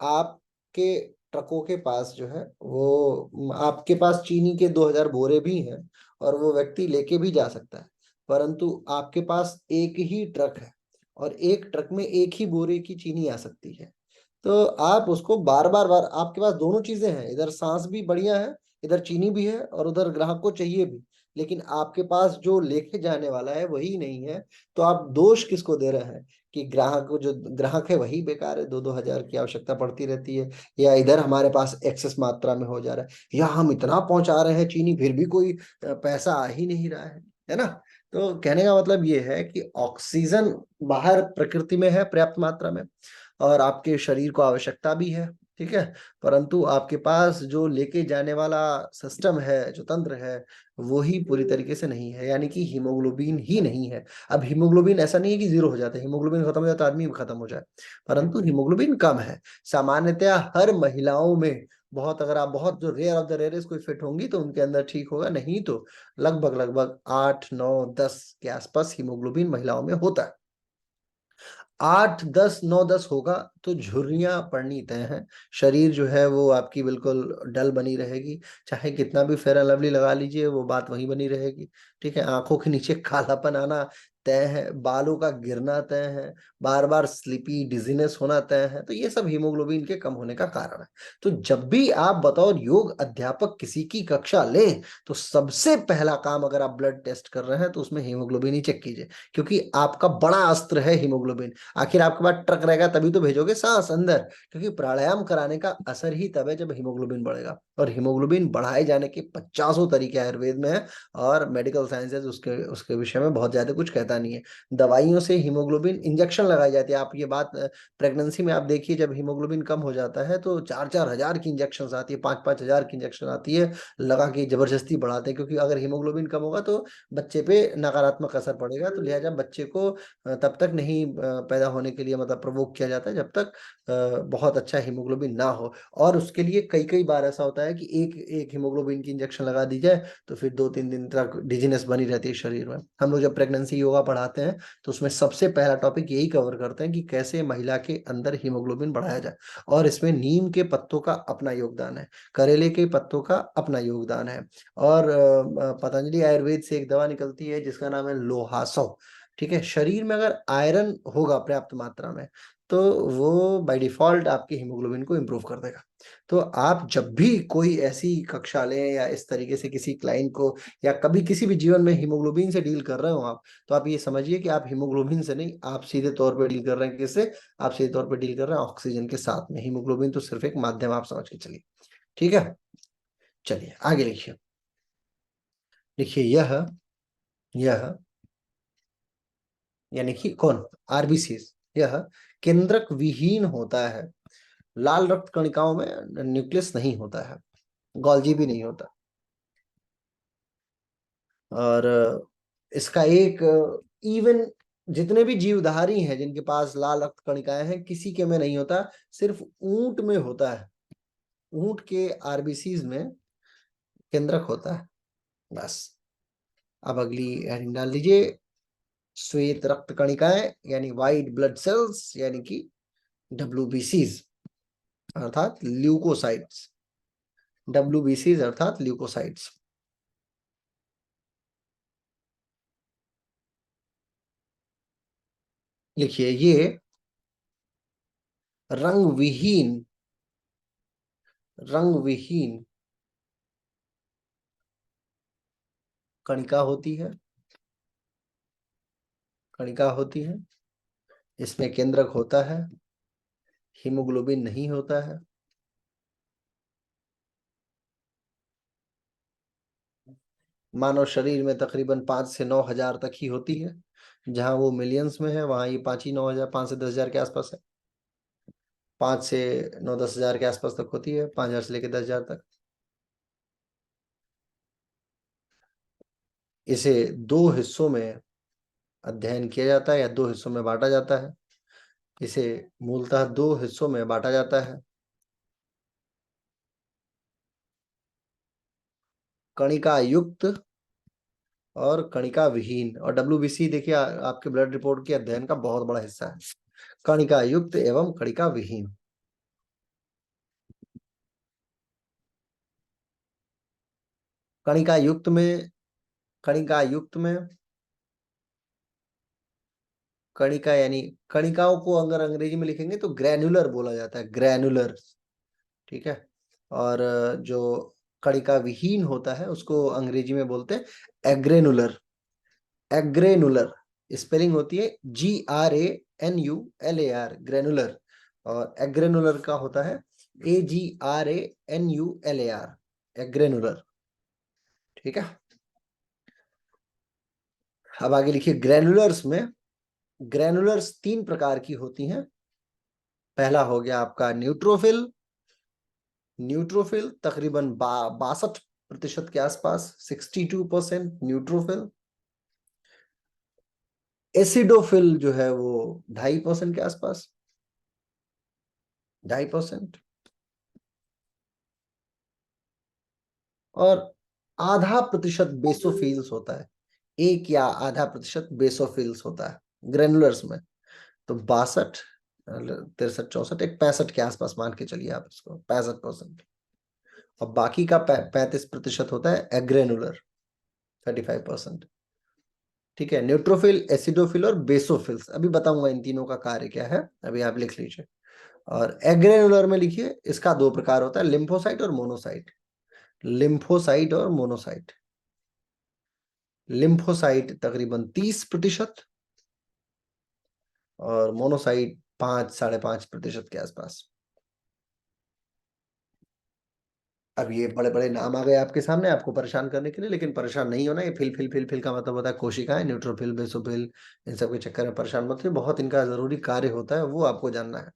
आपके ट्रकों के पास जो है वो आपके पास चीनी के 2,000 बोरे भी हैं और वो व्यक्ति लेके भी जा सकता है, परंतु आपके पास एक ही ट्रक है और एक ट्रक में एक ही बोरे की चीनी आ सकती है। तो आप उसको बार बार बार, आपके पास दोनों चीजें हैं, इधर सांस भी बढ़िया है, इधर चीनी भी है और उधर ग्राहक को चाहिए भी, लेकिन आपके पास जो लेके जाने वाला है वही नहीं है। तो आप दोष किसको दे रहे हैं कि ग्राहक को, जो ग्राहक है वही बेकार है, 2-2 हजार की आवश्यकता पड़ती रहती है, या इधर हमारे पास एक्सेस मात्रा में हो जा रहा है, या हम इतना पहुंचा रहे हैं चीनी फिर भी कोई पैसा आ ही नहीं रहा है ना। तो कहने का मतलब ये है कि ऑक्सीजन बाहर प्रकृति में है पर्याप्त मात्रा में और आपके शरीर को आवश्यकता भी है, ठीक है, परंतु आपके पास जो लेके जाने वाला सिस्टम है, जो तंत्र है, वो ही पूरी तरीके से नहीं है, यानी कि हीमोग्लोबिन ही नहीं है। अब हीमोग्लोबिन ऐसा नहीं है कि जीरो हो जाता है, हीमोग्लोबिन खत्म हो जाता है आदमी भी खत्म हो जाए, परंतु हीमोग्लोबिन कम है। सामान्यतया हर महिलाओं में बहुत, अगर आप बहुत जो रेयर ऑफ द रेयरेस्ट कोई फिट होंगी तो उनके अंदर ठीक होगा, नहीं तो लगभग लगभग 8, 9, 10 के आसपास हीमोग्लोबिन महिलाओं में होता है। 8, 10, 9, 10 होगा तो झुर्रियां पड़नी तय है। शरीर जो है वो आपकी बिल्कुल डल बनी रहेगी, चाहे कितना भी फेयर एंड लवली लगा लीजिए वो बात वही बनी रहेगी, ठीक है। आंखों के नीचे कालापन आना तय है, बालों का गिरना तय है, बार बार स्लीपी डिजीनेस होना तय है। तो ये सब हीमोग्लोबिन के कम होने का कारण है। तो जब भी आप बतौर योग अध्यापक किसी की कक्षा लें तो सबसे पहला काम, अगर आप ब्लड टेस्ट कर रहे हैं तो उसमें हीमोग्लोबिन ही चेक कीजिए, क्योंकि आपका बड़ा अस्त्र है हीमोग्लोबिन। आखिर आपके पास ट्रक रहेगा तभी तो भेजोगे सांस अंदर, क्योंकि प्राणायाम कराने का असर ही तब है जब हीमोग्लोबिन बढ़ेगा। और हीमोग्लोबिन बढ़ाए जाने के 50 तरीके आयुर्वेद में है और मेडिकल साइंसेज उसके उसके विषय में बहुत ज्यादा कुछ कहता नहीं है। दवाइयों से हीमोग्लोबिन इंजेक्शन लगाई जाती है, आप ये बात प्रेगनेंसी में आप देखिए, जब हीमोग्लोबिन कम हो जाता है तो 4-4 हजार की इंजेक्शन आती है, 5-5 हजार की इंजेक्शन आती है, लगा के जबरदस्ती बढ़ाते हैं, क्योंकि अगर हीमोग्लोबिन कम होगा तो बच्चे पे नकारात्मक असर पड़ेगा। तो लिहाजा बच्चे को तब तक नहीं पैदा होने के लिए मतलब प्रवोक किया जाता है जब तक बहुत अच्छा हीमोग्लोबिन ना हो। और उसके लिए कई कई बार ऐसा होता है कि एक एक हीमोग्लोबिन की इंजेक्शन लगा दी जाए तो फिर 2-3 दिन तक डिजीनेस बनी रहती है शरीर में। हम लोग जब प्रेगनेंसी योगा पढ़ाते हैं तो उसमें सबसे पहला टॉपिक यही कवर करते हैं कि कैसे महिला के अंदर हीमोग्लोबिन बढ़ाया जाए। और इसमें नीम के पत्तों का अपना योगदान है, करेले के पत्तों का अपना योगदान है, और पतंजलि आयुर्वेद से एक दवा निकलती है जिसका नाम है लोहासो, ठीक है। शरीर में अगर आयरन होगा पर्याप्त मात्रा में तो वो बाय डिफॉल्ट आपकी हीमोग्लोबिन को इम्प्रूव कर देगा। तो आप जब भी कोई ऐसी कक्षा लें या इस तरीके से किसी क्लाइंट को, या कभी किसी भी जीवन में हीमोग्लोबिन से डील कर रहे हो आप, तो आप ये समझिए कि आप हीमोग्लोबिन से नहीं, आप सीधे तौर पे डील कर रहे हैं। किससे? आप सीधे तौर पे डील कर रहे हैं ऑक्सीजन के साथ में, हीमोग्लोबिन तो सिर्फ एक माध्यम, आप समझ के चलिए, ठीक है। चलिए आगे लिखिए। लिखिए यह यानी कि कौन? आरबीसी, यह केंद्रक विहीन होता है। लाल रक्त कणिकाओं में न्यूक्लियस नहीं होता है, गोल्जी भी नहीं होता। और इसका एक इवन जितने भी जीवधारी हैं जिनके पास लाल रक्त कणिकाएं हैं, किसी के में नहीं होता, सिर्फ ऊंट में होता है। ऊंट के आरबीसीज में केंद्रक होता है, बस। अब अगली हेडिंग डाल दीजिए, श्वेत रक्त कणिकाएं यानी व्हाइट ब्लड सेल्स, यानी कि डब्ल्यूबीसीज अर्थात ल्यूकोसाइट्स। डब्ल्यूबीसीज अर्थात ल्यूकोसाइट्स। लिखिए, ये रंग विहीन रंग विहीन कणिका होती है, कणिका होती है। इसमें केंद्रक होता है, हीमोग्लोबिन नहीं होता है। मानव शरीर में तकरीबन 5 से 9 हजार तक ही होती है। जहां वो मिलियंस में है वहां ये 5 ही 9 हजार, 5 से 10 हजार के आसपास है। 5 से 9 10 हजार के आसपास तक होती है, 5 हजार से लेकर 10 हजार तक। इसे दो हिस्सों में अध्ययन किया जाता है या दो हिस्सों में बांटा जाता है। इसे मूलतः दो हिस्सों में बांटा जाता है, कणिका युक्त और कणिका विहीन। और WBC देखिए आपके ब्लड रिपोर्ट के अध्ययन का बहुत बड़ा हिस्सा है, कणिका युक्त एवं कणिका विहीन। कणिका युक्त में कणिका युक्त में कणिका यानी कणिकाओं को अगर अंग्रेजी में लिखेंगे तो ग्रैन्युलर बोला जाता है, ग्रैन्युलर। ठीक है। और जो कणिका विहीन होता है उसको अंग्रेजी में बोलते हैं एग्रेनुलर। एग्रेनुलर स्पेलिंग होती है GRANULAR, ग्रेनुलर। और एग्रेनुलर का होता है AGRANULAR, एग्रेनुलर। ठीक है। अब आगे लिखिए ग्रेनुलर्स में। ग्रेनुलर्स तीन प्रकार की होती हैं। पहला हो गया आपका न्यूट्रोफिल। न्यूट्रोफिल तकरीबन 62% के आसपास, 62% न्यूट्रोफिल। एसिडोफिल जो है वो 2.5% के आसपास, 2.5%। और ½ बेसोफिल्स होता है, 1 या ½ बेसोफिल्स होता है ग्रेनुलर्स में। तो 62, 63, 64, एक 65 के आसपास मान के चलिए आप इसको, 65%। और बाकी का 35% होता है एग्रेनुलर, 35%। ठीक है। न्यूट्रोफिल, एसिडोफिल और बेसोफिल्स, अभी बताऊंगा इन तीनों का कार्य क्या है, अभी आप लिख लीजिए। और एग्रेनुलर में लिखिए, इसका दो प्रकार होता है, लिम्फोसाइट और मोनोसाइट। लिम्फोसाइट और मोनोसाइट। लिम्फोसाइट तकरीबन 30% और मोनोसाइट 5-5.5% के आसपास। अब ये बड़े बड़े नाम आ गए आपके सामने आपको परेशान करने के लिए, लेकिन परेशान नहीं होना। ये फिल का मतलब होता है कोशिकाएं, न्यूट्रोफिल, बेसोफिल, इन सब के चक्कर में परेशान मत होइए, बहुत इनका जरूरी कार्य होता है, वो आपको जानना है।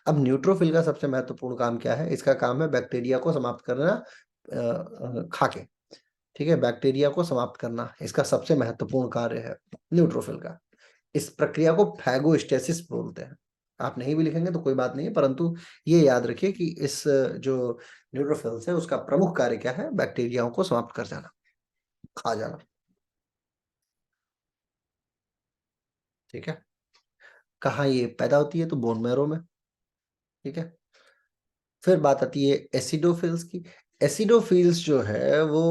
अब न्यूट्रोफिल का सबसे महत्वपूर्ण काम क्या है? इसका काम है बैक्टीरिया को समाप्त करना, खा के। ठीक है, बैक्टीरिया को समाप्त करना इसका सबसे महत्वपूर्ण कार्य है न्यूट्रोफिल का। इस प्रक्रिया को फैगोस्टेसिस बोलते हैं। आप नहीं भी लिखेंगे तो कोई बात नहीं है, परंतु ये याद रखिए कि इस जो न्यूट्रोफिल्स है उसका प्रमुख कार्य क्या है? बैक्टीरियाओं को समाप्त कर जाना, खा जाना। ठीक है। कहाँ ये पैदा होती है? तो बोन मैरो में। ठीक है। फिर बात आती है एसिडोफिल्स की। एसिडोफिल्स जो है वो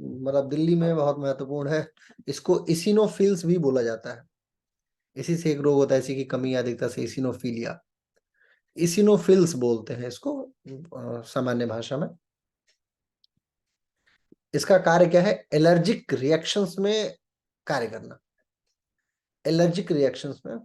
मतलब दिल्ली में बहुत महत्वपूर्ण है। इसको इसिनोफिल्स भी बोला जाता है। इसी से एक रोग होता है, इसी की कमी या अधिकता से, इसिनोफीलिया। इसिनोफिल्स बोलते हैं इसको सामान्य भाषा में। इसका कार्य क्या है? एलर्जिक रिएक्शंस में कार्य करना। एलर्जिक रिएक्शंस में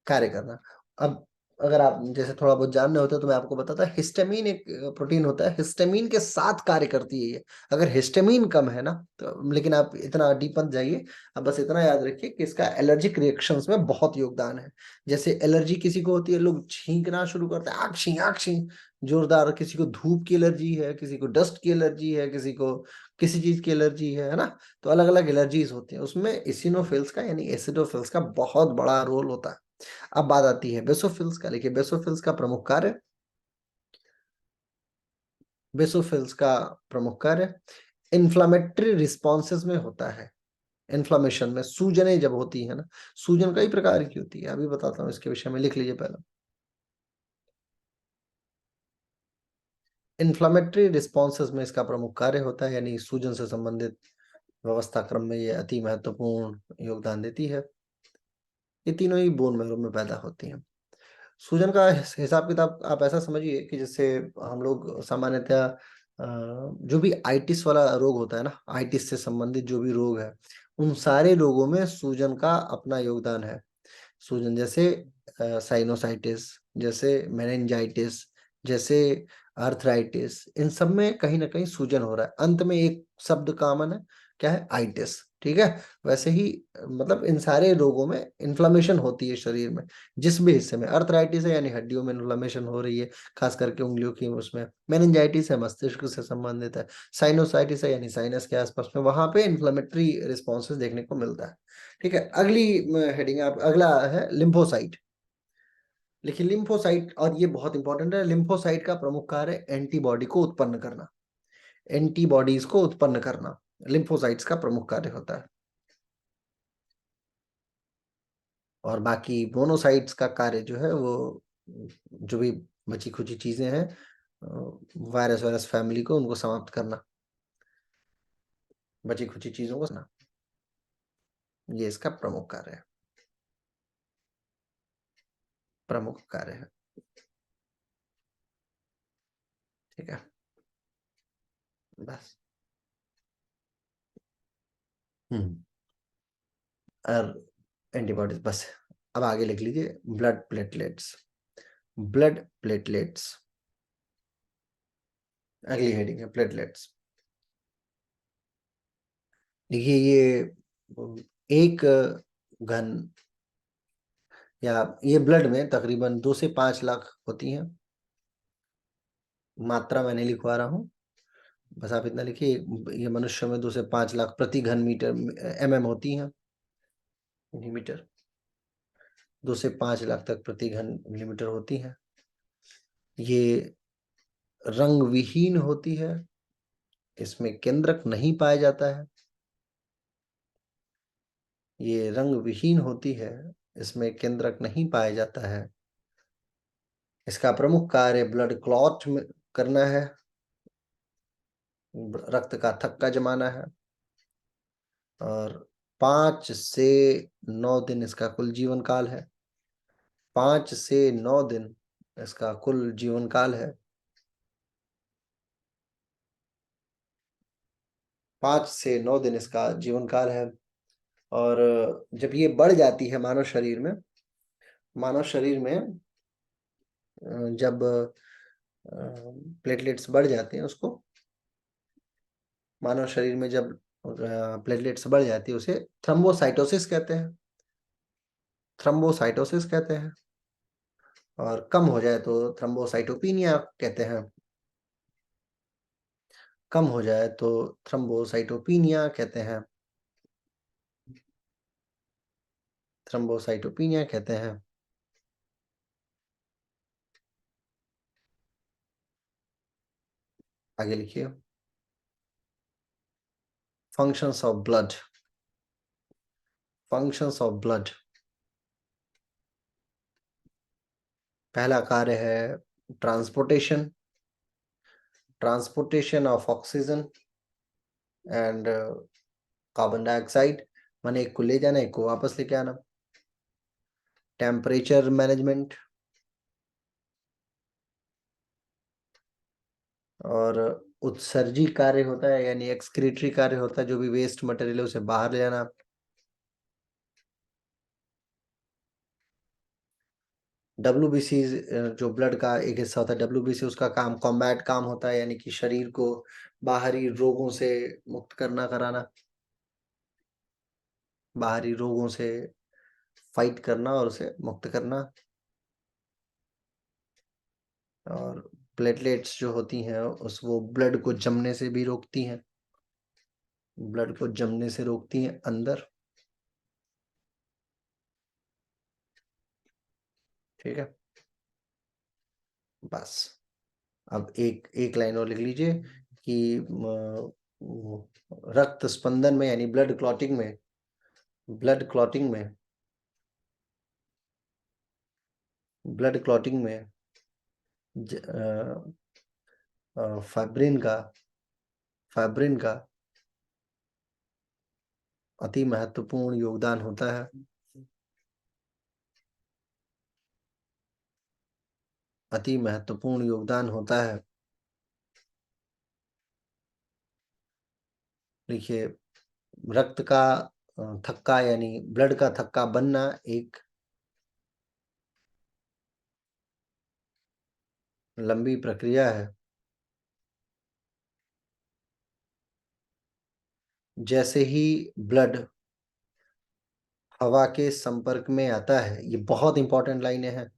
कार्य करना। अब अगर आप जैसे थोड़ा बहुत जानने होते तो मैं आपको बताता, हिस्टामिन एक प्रोटीन होता है, हिस्टामिन के साथ कार्य करती है ये। अगर हिस्टामिन कम है ना तो, लेकिन आप इतना डीप मत जाइए, आप बस इतना याद रखिए कि इसका एलर्जिक रिएक्शंस में बहुत योगदान है। जैसे एलर्जी किसी को होती है, लोग छींकना शुरू करते हैं, आक्षी आक्षी जोरदार। किसी को धूप की एलर्जी है, किसी को डस्ट की एलर्जी है, किसी को किसी चीज की एलर्जी है ना। तो अलग अलग एलर्जीज होती हैं, उसमें इसिनोफिल्स का यानी एसिडोफिल्स का बहुत बड़ा रोल होता है। अब बात आती है बेसोफिल्स का। देखिए बेसोफिल्स का प्रमुख कार्य, बेसोफिल्स का प्रमुख कार्य इन्फ्लामेटरी रिस्पॉन्सेज में होता है। इन्फ्लामेशन में, सूजनें जब होती है ना, सूजन कई प्रकार की होती है, अभी बताता हूँ इसके विषय में, लिख लीजिए पहले। इन्फ्लामेटरी रिस्पॉन्सेज में इसका प्रमुख कार्य होता है, यानी सूजन से संबंधित व्यवस्था क्रम में ये अति महत्वपूर्ण योगदान देती है। ये तीनों ही बोन मैरो में पैदा होती हैं। सूजन का हिसाब किताब आप ऐसा समझिए कि जैसे हम लोग सामान्यतः जो भी आइटिस वाला रोग होता है ना, आइटिस से संबंधित जो भी रोग है, उन सारे रोगों में सूजन का अपना योगदान है। सूजन जैसे साइनोसाइटिस, जैसे मेनिंजाइटिस, जैसे आर्थराइटिस, इन सब में कहीं ना कहीं सूजन हो रहा है। अंत में एक शब्द कॉमन है, क्या है? आइटिस। ठीक है। वैसे ही मतलब इन सारे रोगों में इन्फ्लेमेशन होती है शरीर में, जिस भी हिस्से में। अर्थराइटिस है यानी हड्डियों में इन्फ्लेमेशन हो रही है, खास करके उंगलियों की, उसमें। मेनिंजाइटिस है, मस्तिष्क से संबंधित है। साइनोसाइटिस है यानी साइनस के आसपास में, वहां पे इन्फ्लेमेटरी रिस्पॉन्सेज देखने को मिलता है। ठीक है। अगली हेडिंग, आप अगला है लिम्फोसाइट। लेकिन लिम्फोसाइट, और ये बहुत इंपॉर्टेंट है, लिम्फोसाइट का प्रमुख कार्य एंटीबॉडी को उत्पन्न करना, एंटीबॉडीज को उत्पन्न करना लिम्फोसाइट्स का प्रमुख कार्य होता है। और बाकी मोनोसाइट्स का कार्य जो है वो, जो भी बची खुची चीजें हैं, वायरस वायरस फैमिली को, उनको समाप्त करना, बची खुची चीजों को ना, ये इसका प्रमुख कार्य है, प्रमुख कार्य है। ठीक है, बस। हम्म। और एंटीबॉडीज, बस। अब आगे लिख लीजिए, ब्लड प्लेटलेट्स। ब्लड प्लेटलेट्स, अगली हेडिंग है प्लेटलेट्स। देखिए, ये एक घन, या ये ब्लड में तकरीबन 2 से 5 लाख होती हैं। मात्रा मैं नहीं लिखवा रहा हूँ, बस आप इतना लिखिए, ये मनुष्य में 2 से 5 लाख प्रति घन मीटर mm होती हैं, मिलीमीटर। 2 से 5 लाख तक प्रति घन मिलीमीटर होती हैं। ये रंग विहीन होती है, इसमें केंद्रक नहीं पाया जाता है। ये रंग विहीन होती है, इसमें केंद्रक नहीं पाया जाता है। इसका प्रमुख कार्य ब्लड क्लॉट में करना है, रक्त का थक्का जमाना है। और 5 से 9 दिन इसका कुल जीवन काल है। 5 से 9 दिन इसका कुल जीवन काल है। 5 से 9 दिन इसका जीवन काल है। और जब ये बढ़ जाती है मानव शरीर में, मानव शरीर में जब प्लेटलेट्स बढ़ जाते हैं, उसको मानव शरीर में जब प्लेटलेट्स बढ़ जाती है, उसे थ्रम्बोसाइटोसिस कहते हैं, थ्रम्बोसाइटोसिस कहते हैं। और कम हो जाए तो थ्रम्बोसाइटोपिनिया कहते हैं। कम हो जाए तो थ्रम्बोसाइटोपिनिया कहते हैं, थ्रम्बोसाइटोपिनिया कहते हैं। आगे लिखिए, functions of blood. Functions of blood, पहला कार्य है transportation, transportation of oxygen and carbon dioxide, माने एक को ले जाना, एक को वापस लेके आना। टेम्परेचर मैनेजमेंट, और उत्सर्जी कार्य होता है, यानी एक्सक्रीटरी कार्य होता है, जो भी वेस्ट मटेरियल है उसे बाहर ले जाना। WBC जो ब्लड का एक हिस्सा होता है, WBC उसका काम कॉम्बैट काम होता है, यानी कि शरीर को बाहरी रोगों से मुक्त करना, कराना, बाहरी रोगों से फाइट करना और उसे मुक्त करना। और प्लेटलेट्स जो होती हैं, उस वो ब्लड को जमने से भी रोकती हैं, ब्लड को जमने से रोकती हैं अंदर। ठीक है, बस। अब एक एक लाइन और लिख लीजिए कि रक्त स्पंदन में, यानी ब्लड क्लॉटिंग में, ब्लड क्लॉटिंग में, ब्लड क्लॉटिंग में फाइब्रिन का, फाइब्रिन का अति महत्वपूर्ण योगदान होता है। अति महत्वपूर्ण योगदान होता है। देखिए, रक्त का थक्का, यानी ब्लड का थक्का बनना एक लंबी प्रक्रिया है। जैसे ही ब्लड हवा के संपर्क में आता है, ये बहुत इंपॉर्टेंट लाइनें हैं,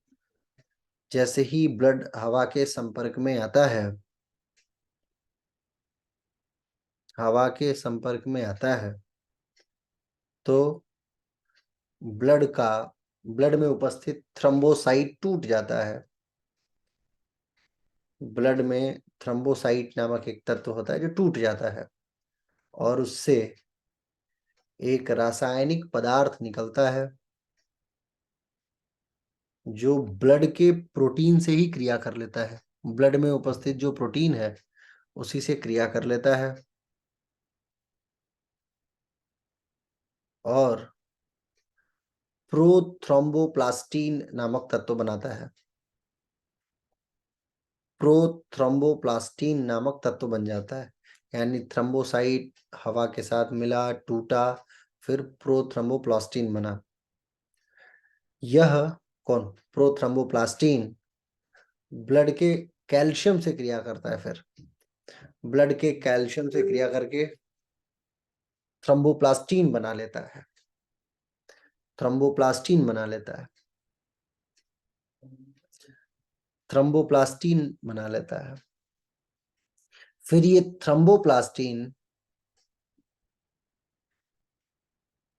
जैसे ही ब्लड हवा के संपर्क में आता है, हवा के संपर्क में आता है, तो ब्लड में उपस्थित थ्रम्बोसाइट टूट जाता है। ब्लड में थ्रम्बोसाइट नामक एक तत्व होता है जो टूट जाता है, और उससे एक रासायनिक पदार्थ निकलता है जो ब्लड के प्रोटीन से ही क्रिया कर लेता है। ब्लड में उपस्थित जो प्रोटीन है उसी से क्रिया कर लेता है और प्रोथ्रोम्बोप्लास्टिन नामक तत्व बनाता है। प्रोथ्रोम्बोप्लास्टिन नामक तत्व बन जाता है, यानी थ्रम्बोसाइट हवा के साथ मिला, टूटा, फिर प्रोथ्रोम्बोप्लास्टिन बना। यह कौन, प्रोथ्रोम्बोप्लास्टिन ब्लड के कैल्शियम से क्रिया करता है, फिर ब्लड के कैल्शियम से क्रिया करके थ्रम्बोप्लास्टिन बना लेता है, थ्रम्बोप्लास्टिन बना लेता है, थ्रम्बोप्लास्टिन बना लेता है। फिर ये थ्रम्बोप्लास्टिन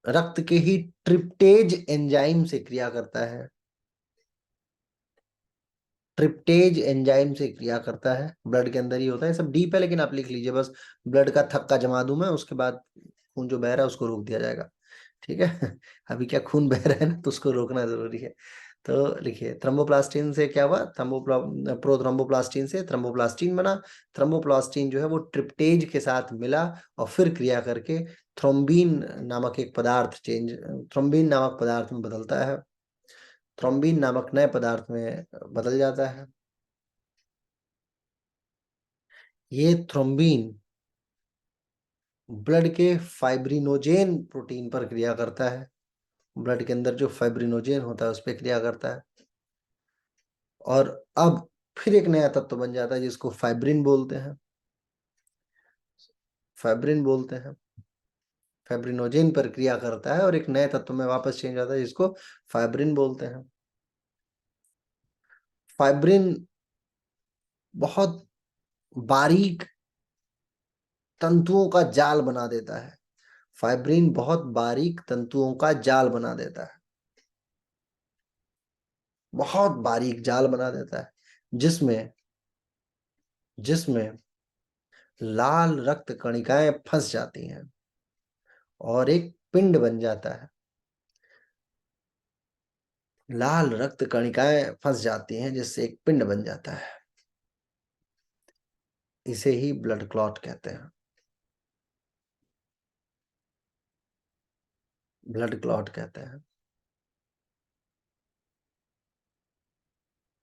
रक्त के ही ट्रिप्टेज एंजाइम से क्रिया करता है, ट्रिप्टेज एंजाइम से क्रिया करता है। ब्लड के अंदर ही होता है, सब डीप है लेकिन आप लिख लीजिए बस। ब्लड का थक्का जमा दूं मैं, उसके बाद खून जो बह रहा है उसको रोक दिया जाएगा, ठीक है। अभी क्या खून बह रहा है ना, तो उसको रोकना जरूरी है। तो लिखिए, थ्रम्बोप्लास्टिन से क्या हुआ, प्रोथ्रम्बोप्लास्टिन से थ्रम्बोप्लास्टिन बना। थ्रम्बोप्लास्टिन जो है वो ट्रिप्टेज के साथ मिला और फिर क्रिया करके थ्रोम्बिन नामक एक पदार्थ थ्रोम्बिन नामक पदार्थ में बदलता है, थ्रोम्बिन नामक नए पदार्थ में बदल जाता है। ये थ्रोम्बिन ब्लड के फाइब्रिनोजेन प्रोटीन पर क्रिया करता है, ब्लड के अंदर जो फाइब्रिनोजेन होता है उस पर क्रिया करता है, और अब फिर एक नया तत्व बन जाता है जिसको फाइब्रिन बोलते हैं, फाइब्रिन बोलते हैं। फाइब्रिनोजेन पर क्रिया करता है और एक नए तत्व में वापस चेंज आता है जिसको फाइब्रिन बोलते हैं। फाइब्रिन बहुत बारीक तंतुओं का जाल बना देता है, फाइब्रिन बहुत बारीक तंतुओं का जाल बना देता है, बहुत बारीक जाल बना देता है, जिसमें जिसमें लाल रक्त कणिकाएं फंस जाती हैं और एक पिंड बन जाता है। लाल रक्त कणिकाएं फंस जाती हैं जिससे एक पिंड बन जाता है, इसे ही ब्लड क्लॉट कहते हैं, ब्लड क्लॉट कहते हैं।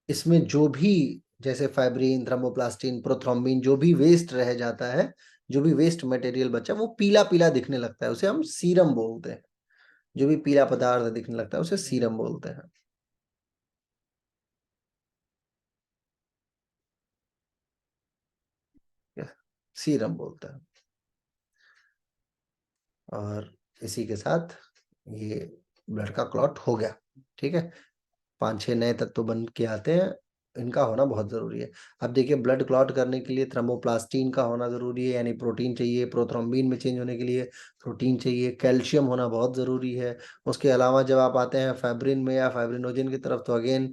इसमें जो भी, जैसे फाइब्रिन, थ्रोम्बोप्लास्टिन, प्रोथ्रोम्बिन, जो भी वेस्ट रह जाता है, जो भी वेस्ट मटेरियल बचा वो पीला पीला दिखने लगता है, उसे हम सीरम बोलते हैं। जो भी पीला पदार्थ दिखने लगता है उसे सीरम बोलते हैं, सीरम बोलते हैं। और इसी के साथ ये ब्लड का क्लॉट हो गया, ठीक है। 5-6 नए तत्व बन के आते हैं, इनका होना बहुत जरूरी है। अब देखिए, ब्लड क्लॉट करने के लिए थ्रोम्बोप्लास्टिन का होना जरूरी है, यानी प्रोटीन चाहिए, प्रोथ्रोम्बिन में चेंज होने के लिए प्रोटीन चाहिए, कैल्शियम होना बहुत जरूरी है। उसके अलावा जब आप आते हैं फाइब्रिन में या फाइब्रिनोजन की तरफ, तो अगेन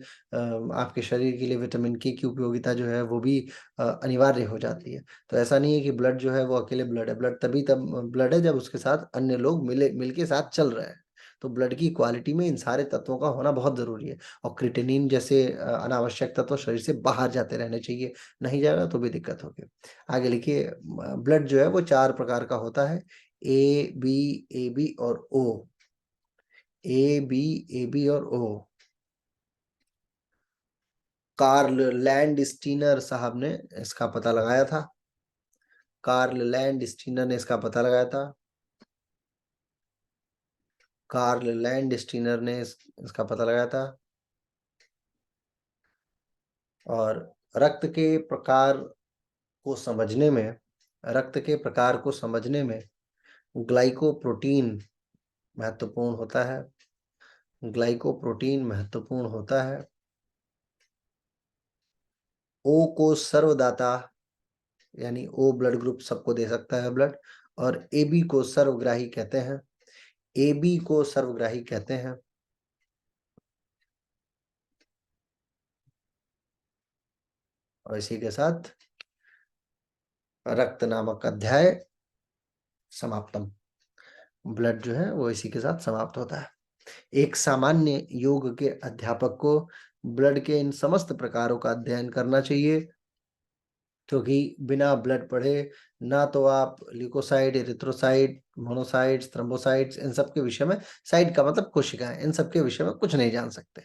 आपके शरीर के लिए विटामिन के की उपयोगिता जो है वो भी अनिवार्य हो जाती है। तो ऐसा नहीं है कि ब्लड जो है वो अकेले ब्लड है, ब्लड तभी तब ब्लड है जब उसके साथ अन्य लोग मिलके साथ चल रहे हैं। तो ब्लड की क्वालिटी में इन सारे तत्वों का होना बहुत जरूरी है, और क्रिएटिनिन जैसे अनावश्यक तत्व शरीर से बाहर जाते रहने चाहिए, नहीं जाएगा तो भी दिक्कत होगी। आगे लिखिए, ब्लड जो है वो 4 प्रकार का होता है, ए बी और ओ, ए बी और ओ। कार्ल लैंड स्टीनर साहब ने इसका पता लगाया था, कार्ल लैंड स्टीनर ने इसका पता लगाया था, कार्ल लैंड स्टीनर ने इसका पता लगाया था। और रक्त के प्रकार को समझने में, रक्त के प्रकार को समझने में ग्लाइकोप्रोटीन महत्वपूर्ण होता है। ग्लाइकोप्रोटीन महत्वपूर्ण होता है। ओ को सर्वदाता, यानी ओ ब्लड ग्रुप सबको दे सकता है ब्लड, और एबी को सर्वग्राही कहते हैं। एबी को सर्वग्राही कहते हैं। और इसी के साथ रक्त नामक अध्याय समाप्तम। ब्लड जो है वो इसी के साथ समाप्त होता है। एक सामान्य योग के अध्यापक को ब्लड के इन समस्त प्रकारों का अध्ययन करना चाहिए, क्योंकि बिना ब्लड पढ़े ना तो आप ल्यूकोसाइट, एरिथ्रोसाइट, मोनोसाइट्स, थ्रोम्बोसाइट्स, इन सब के विषय में, साइट का मतलब कोशिकाएं, इन सब के विषय में कुछ नहीं जान सकते।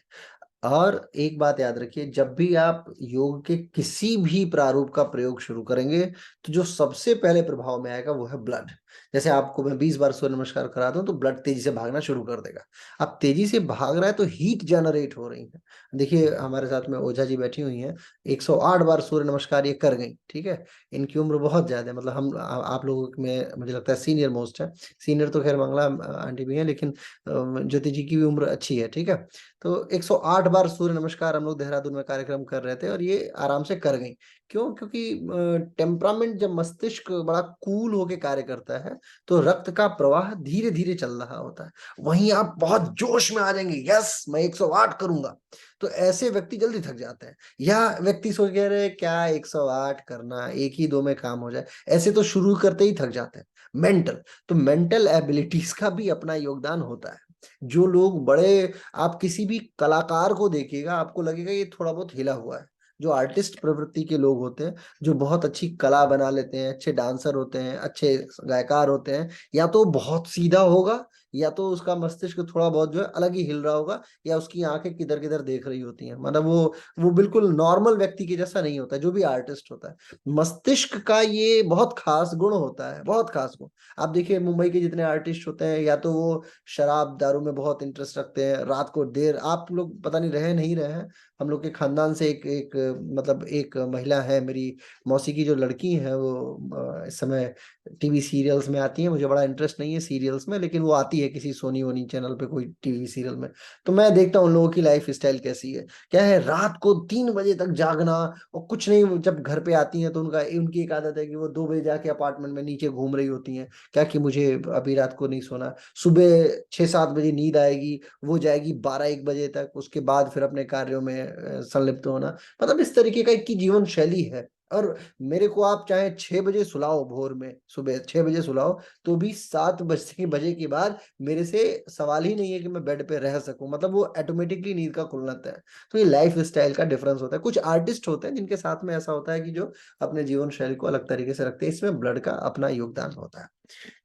और एक बात याद रखिए, जब भी आप योग के किसी भी प्रारूप का प्रयोग शुरू करेंगे तो जो सबसे पहले प्रभाव में आएगा वो है ब्लड। जैसे आपको मैं 20 बार सूर्य नमस्कार करा दूं तो ब्लड तेजी से भागना शुरू कर देगा। अब तेजी से भाग रहा है तो हीट जनरेट हो रही है। देखिए हमारे साथ में ओझा जी बैठी हुई हैं, 108 बार सूर्य नमस्कार ये कर गई, ठीक है। इनकी उम्र बहुत ज्यादा है, मतलब हम आप लोगों में मुझे लगता है सीनियर मोस्ट है। सीनियर तो खैर मंगला आंटी भी है, लेकिन ज्योति जी की भी उम्र अच्छी है, ठीक है। तो 108 बार सूर्य नमस्कार हम लोग देहरादून में कार्यक्रम कर रहे थे और ये आराम से कर गई। क्यों? क्योंकि टेम्परामेंट, जब मस्तिष्क बड़ा कूल होके कार्य करता है तो रक्त का प्रवाह धीरे धीरे चल रहा होता है। वहीं आप बहुत जोश में आ जाएंगे, यस मैं 108 करूंगा, तो ऐसे व्यक्ति जल्दी थक जाते हैं। या व्यक्ति सोच कह रहे क्या 108 करना, एक ही दो में काम हो जाए, ऐसे तो शुरू करते ही थक जाते हैं। मेंटल, तो मेंटल एबिलिटीज का भी अपना योगदान होता है। जो लोग बड़े, आप किसी भी कलाकार को देखिएगा आपको लगेगा ये थोड़ा बहुत हिला हुआ है। जो आर्टिस्ट प्रवृत्ति के लोग होते हैं, जो बहुत अच्छी कला बना लेते हैं, अच्छे डांसर होते हैं, अच्छे गायकार होते हैं, या तो बहुत सीधा होगा, या तो उसका मस्तिष्क थोड़ा बहुत जो है अलग ही हिल रहा होगा, या उसकी आंखें किधर किधर देख रही होती हैं। मतलब वो बिल्कुल नॉर्मल व्यक्ति के जैसा नहीं होता जो भी आर्टिस्ट होता है। मस्तिष्क का ये बहुत खास गुण होता है, बहुत खास गुण। आप देखिए मुंबई के जितने आर्टिस्ट होते हैं, या तो वो शराब दारू में बहुत इंटरेस्ट रखते हैं, रात को देर, आप लोग पता नहीं रहे नहीं रहे हैं, हम लोग के खानदान से एक एक मतलब एक महिला है, मेरी मौसी की जो लड़की है, वो इस समय टीवी सीरियल्स में आती है। मुझे बड़ा इंटरेस्ट नहीं है सीरियल्स में, लेकिन वो आती है किसी सोनी वोनी चैनल पे कोई टीवी सीरियल में। तो मैं देखता हूँ उन लोगों की लाइफ स्टाइल कैसी है, क्या है, रात को 3 बजे तक जागना, और कुछ नहीं, जब घर पे आती हैं तो उनकी एक आदत है कि वो 2 बजे जाके अपार्टमेंट में नीचे घूम रही होती हैं, क्या कि मुझे अभी रात को नहीं सोना। सुबह 6-7 बजे नींद आएगी, वो जाएगी 12-1 बजे तक, उसके बाद फिर अपने कार्यों में संलिप्त होना। मतलब इस तरीके का एक जीवन शैली है। और मेरे को आप चाहे 6 बजे सुलाओ, भोर में सुबह 6 बजे सुलाओ, तो भी 7 बजे के बाद मेरे से सवाल ही नहीं है कि मैं बेड पे रह सकूं। मतलब वो ऑटोमेटिकली नींद का खुलना तय है। तो ये लाइफ स्टाइल का डिफरेंस होता है। कुछ आर्टिस्ट होते हैं जिनके साथ में ऐसा होता है कि जो अपने जीवन शैली को अलग तरीके से रखते हैं, इसमें ब्लड का अपना योगदान होता है।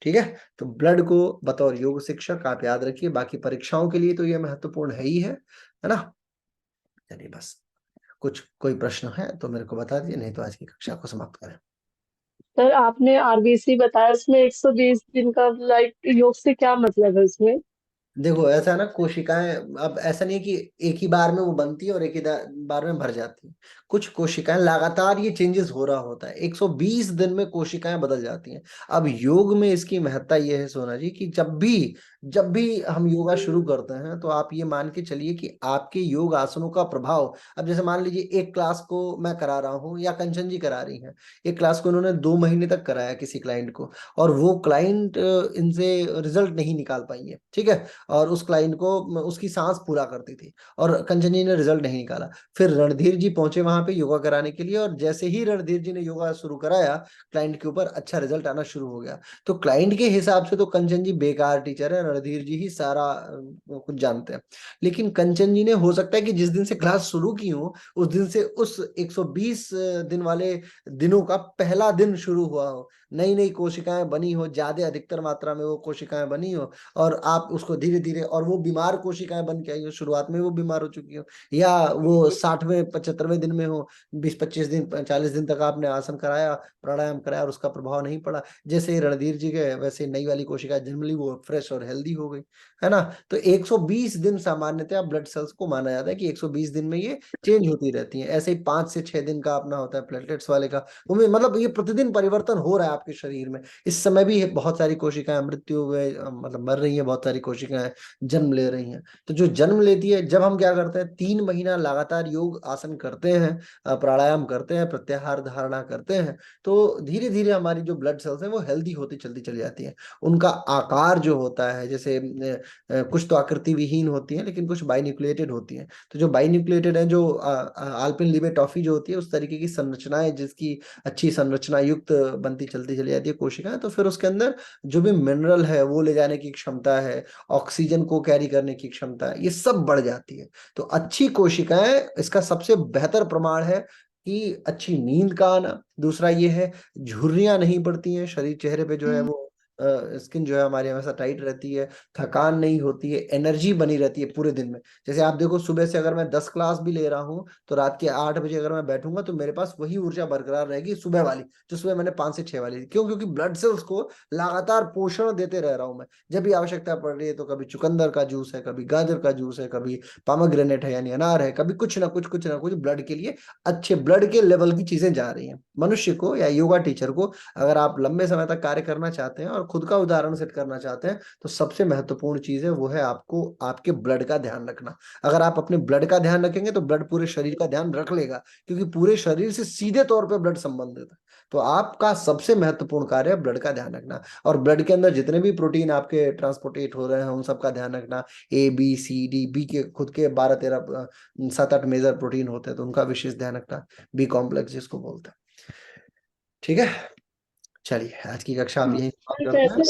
ठीक है, तो ब्लड को बतौर योग शिक्षक आप याद रखिए, बाकी परीक्षाओं के लिए तो ये महत्वपूर्ण है ना। चलिए बस, कुछ कोई प्रश्न है तो मेरे को बता दिए, नहीं तो आज की कक्षा को समाप्त करें। सर आपने आरबीसी बताया, उसमें 120 दिन का लाइक योग से क्या मतलब है उसमें? देखो ऐसा है ना, कोशिकाएं, अब ऐसा नहीं है कि एक ही बार में वो बनती है और एक ही बार में भर जाती है। कुछ कोशिकाएं लगातार ये चेंजेस हो रहा होता है, 120 दिन में कोशिकाएं बदल जाती हैं। अब योग में इसकी महत्ता ये है सोना जी, कि जब भी हम योगा शुरू करते हैं तो आप ये मान के चलिए कि आपके योग आसनों का प्रभाव, अब जैसे मान लीजिए एक क्लास को मैं करा रहा हूँ या कंचन जी करा रही हैं, एक क्लास को उन्होंने 2 महीने तक कराया किसी क्लाइंट को, और वो क्लाइंट इनसे रिजल्ट नहीं निकाल पाई है, ठीक है। और उस क्लाइंट को उसकी सांस पूरा करती थी, और कंचन जी ने रिजल्ट नहीं निकाला। फिर रणधीर जी पहुंचे वहां पे योगा कराने के लिए, और जैसे ही रणधीर जी ने योगा शुरू कराया, क्लाइंट के ऊपर अच्छा रिजल्ट आना शुरू हो गया। तो क्लाइंट के हिसाब से तो कंचन जी बेकार टीचर है, रणधीर जी ही सारा कुछ जानते हैं। लेकिन कंचन जी ने, हो सकता है कि जिस दिन से क्लास शुरू की हो उस दिन से उस 120 दिन वाले दिनों का पहला दिन शुरू हुआ हो, नई नई कोशिकाएं बनी हो, ज्यादा अधिकतर मात्रा में वो कोशिकाएं बनी हो, और आप उसको धीरे धीरे, और वो बीमार कोशिकाएं बन के आई हो, शुरुआत में वो बीमार हो चुकी हो, या वो 60वें 75वें दिन में हो, 20-25 दिन 40 दिन तक आपने आसन कराया, प्राणायाम कराया, और उसका प्रभाव नहीं पड़ा, जैसे ही रणधीर जी के वैसे नई वाली कोशिका जन्म ली, वो फ्रेश और हेल्दी हेल्दी हो गई, है ना। तो 120 दिन सामान्यतः ब्लड सेल्स को माना जाता है कि 120 दिन में ये चेंज होती रहती हैं। ऐसे ही 5 से 6 दिन का अपना होता है प्लेटलेट्स वाले का, उनमें मतलब ये प्रतिदिन परिवर्तन हो रहा है आपके शरीर में। इस समय भी बहुत सारी कोशिकाएं मृत्यु में मतलब मर रही हैं, बहुत सारी कोशिकाएं जन्म ले रही हैं। तो जो जन्म लेती है, जब हम क्या करते हैं 3 महीना लगातार योग आसन करते हैं, प्राणायाम करते हैं, प्रत्याहार धारणा करते हैं, तो धीरे धीरे हमारी जो ब्लड सेल्स हैं वो हेल्दी होती चलती चली जाती हैं। उनका आकार जो होता है, जैसे कुछ तो आकृति विहीन होती हैं लेकिन कुछ बाइन्यूक्लिएटेड होती हैं। तो जो बाइन्यूक्लिएटेड है, जो आल्पेनलिबे टॉफी जो होती है, उस तरीके की संरचनाएं, जिसकी अच्छी संरचना युक्त बनती चलती चली जाती है कोशिकाएं, तो फिर उसके अंदर जो भी मिनरल है वो ले जाने की क्षमता है, ऑक्सीजन को कैरी करने की क्षमता है, ये सब बढ़ जाती है। तो अच्छी कोशिकाएं, इसका सबसे बेहतर प्रमाण है कि अच्छी नींद का आना। दूसरा ये है झुर्रियां नहीं पड़ती हैं शरीर, चेहरे पे जो है वो स्किन जो है हमारी हमेशा टाइट रहती है, थकान नहीं होती है, एनर्जी बनी रहती है पूरे दिन में। जैसे आप देखो, सुबह से अगर मैं 10 क्लास भी ले रहा हूँ तो रात के 8 बजे अगर मैं बैठूंगा तो मेरे पास वही ऊर्जा बरकरार रहेगी सुबह वाली, जो सुबह मैंने 5 से 6 वाली थी। क्यों? क्योंकि ब्लड सेल्स को लगातार पोषण देते रह रहा हूं मैं। जब भी आवश्यकता पड़ रही है तो कभी चुकंदर का जूस है, कभी गाजर का जूस है, कभी पामाग्रेनेट है यानी अनार है, कभी कुछ ना कुछ ब्लड के लिए, अच्छे ब्लड के लेवल की चीजें जा रही हैं। मनुष्य को या योगा टीचर को अगर आप लंबे समय तक कार्य करना चाहते हैं और खुद का उदाहरण सेट करना चाहते हैं, तो सबसे महत्वपूर्ण चीज है वो है आपको आपके ब्लड का ध्यान रखना। अगर आप अपने ब्लड का ध्यान रखेंगे तो ब्लड पूरे शरीर का ध्यान रख लेगा, क्योंकि पूरे शरीर से सीधे तौर पे ब्लड संबंधित है। तो आपका सबसे महत्वपूर्ण कार्य है ब्लड का ध्यान रखना, और ब्लड के अंदर जितने भी प्रोटीन आपके ट्रांसपोर्टेट हो रहे हैं उन सबका ध्यान रखना। A B C D, B के खुद के 12-13 7-8 मेजर प्रोटीन होते हैं, तो उनका विशेष ध्यान रखना। बी कॉम्प्लेक्स जिसको बोलते हैं। ठीक है, चलिए आज की कक्षा आप यही समाप्त करते हैं। कैसे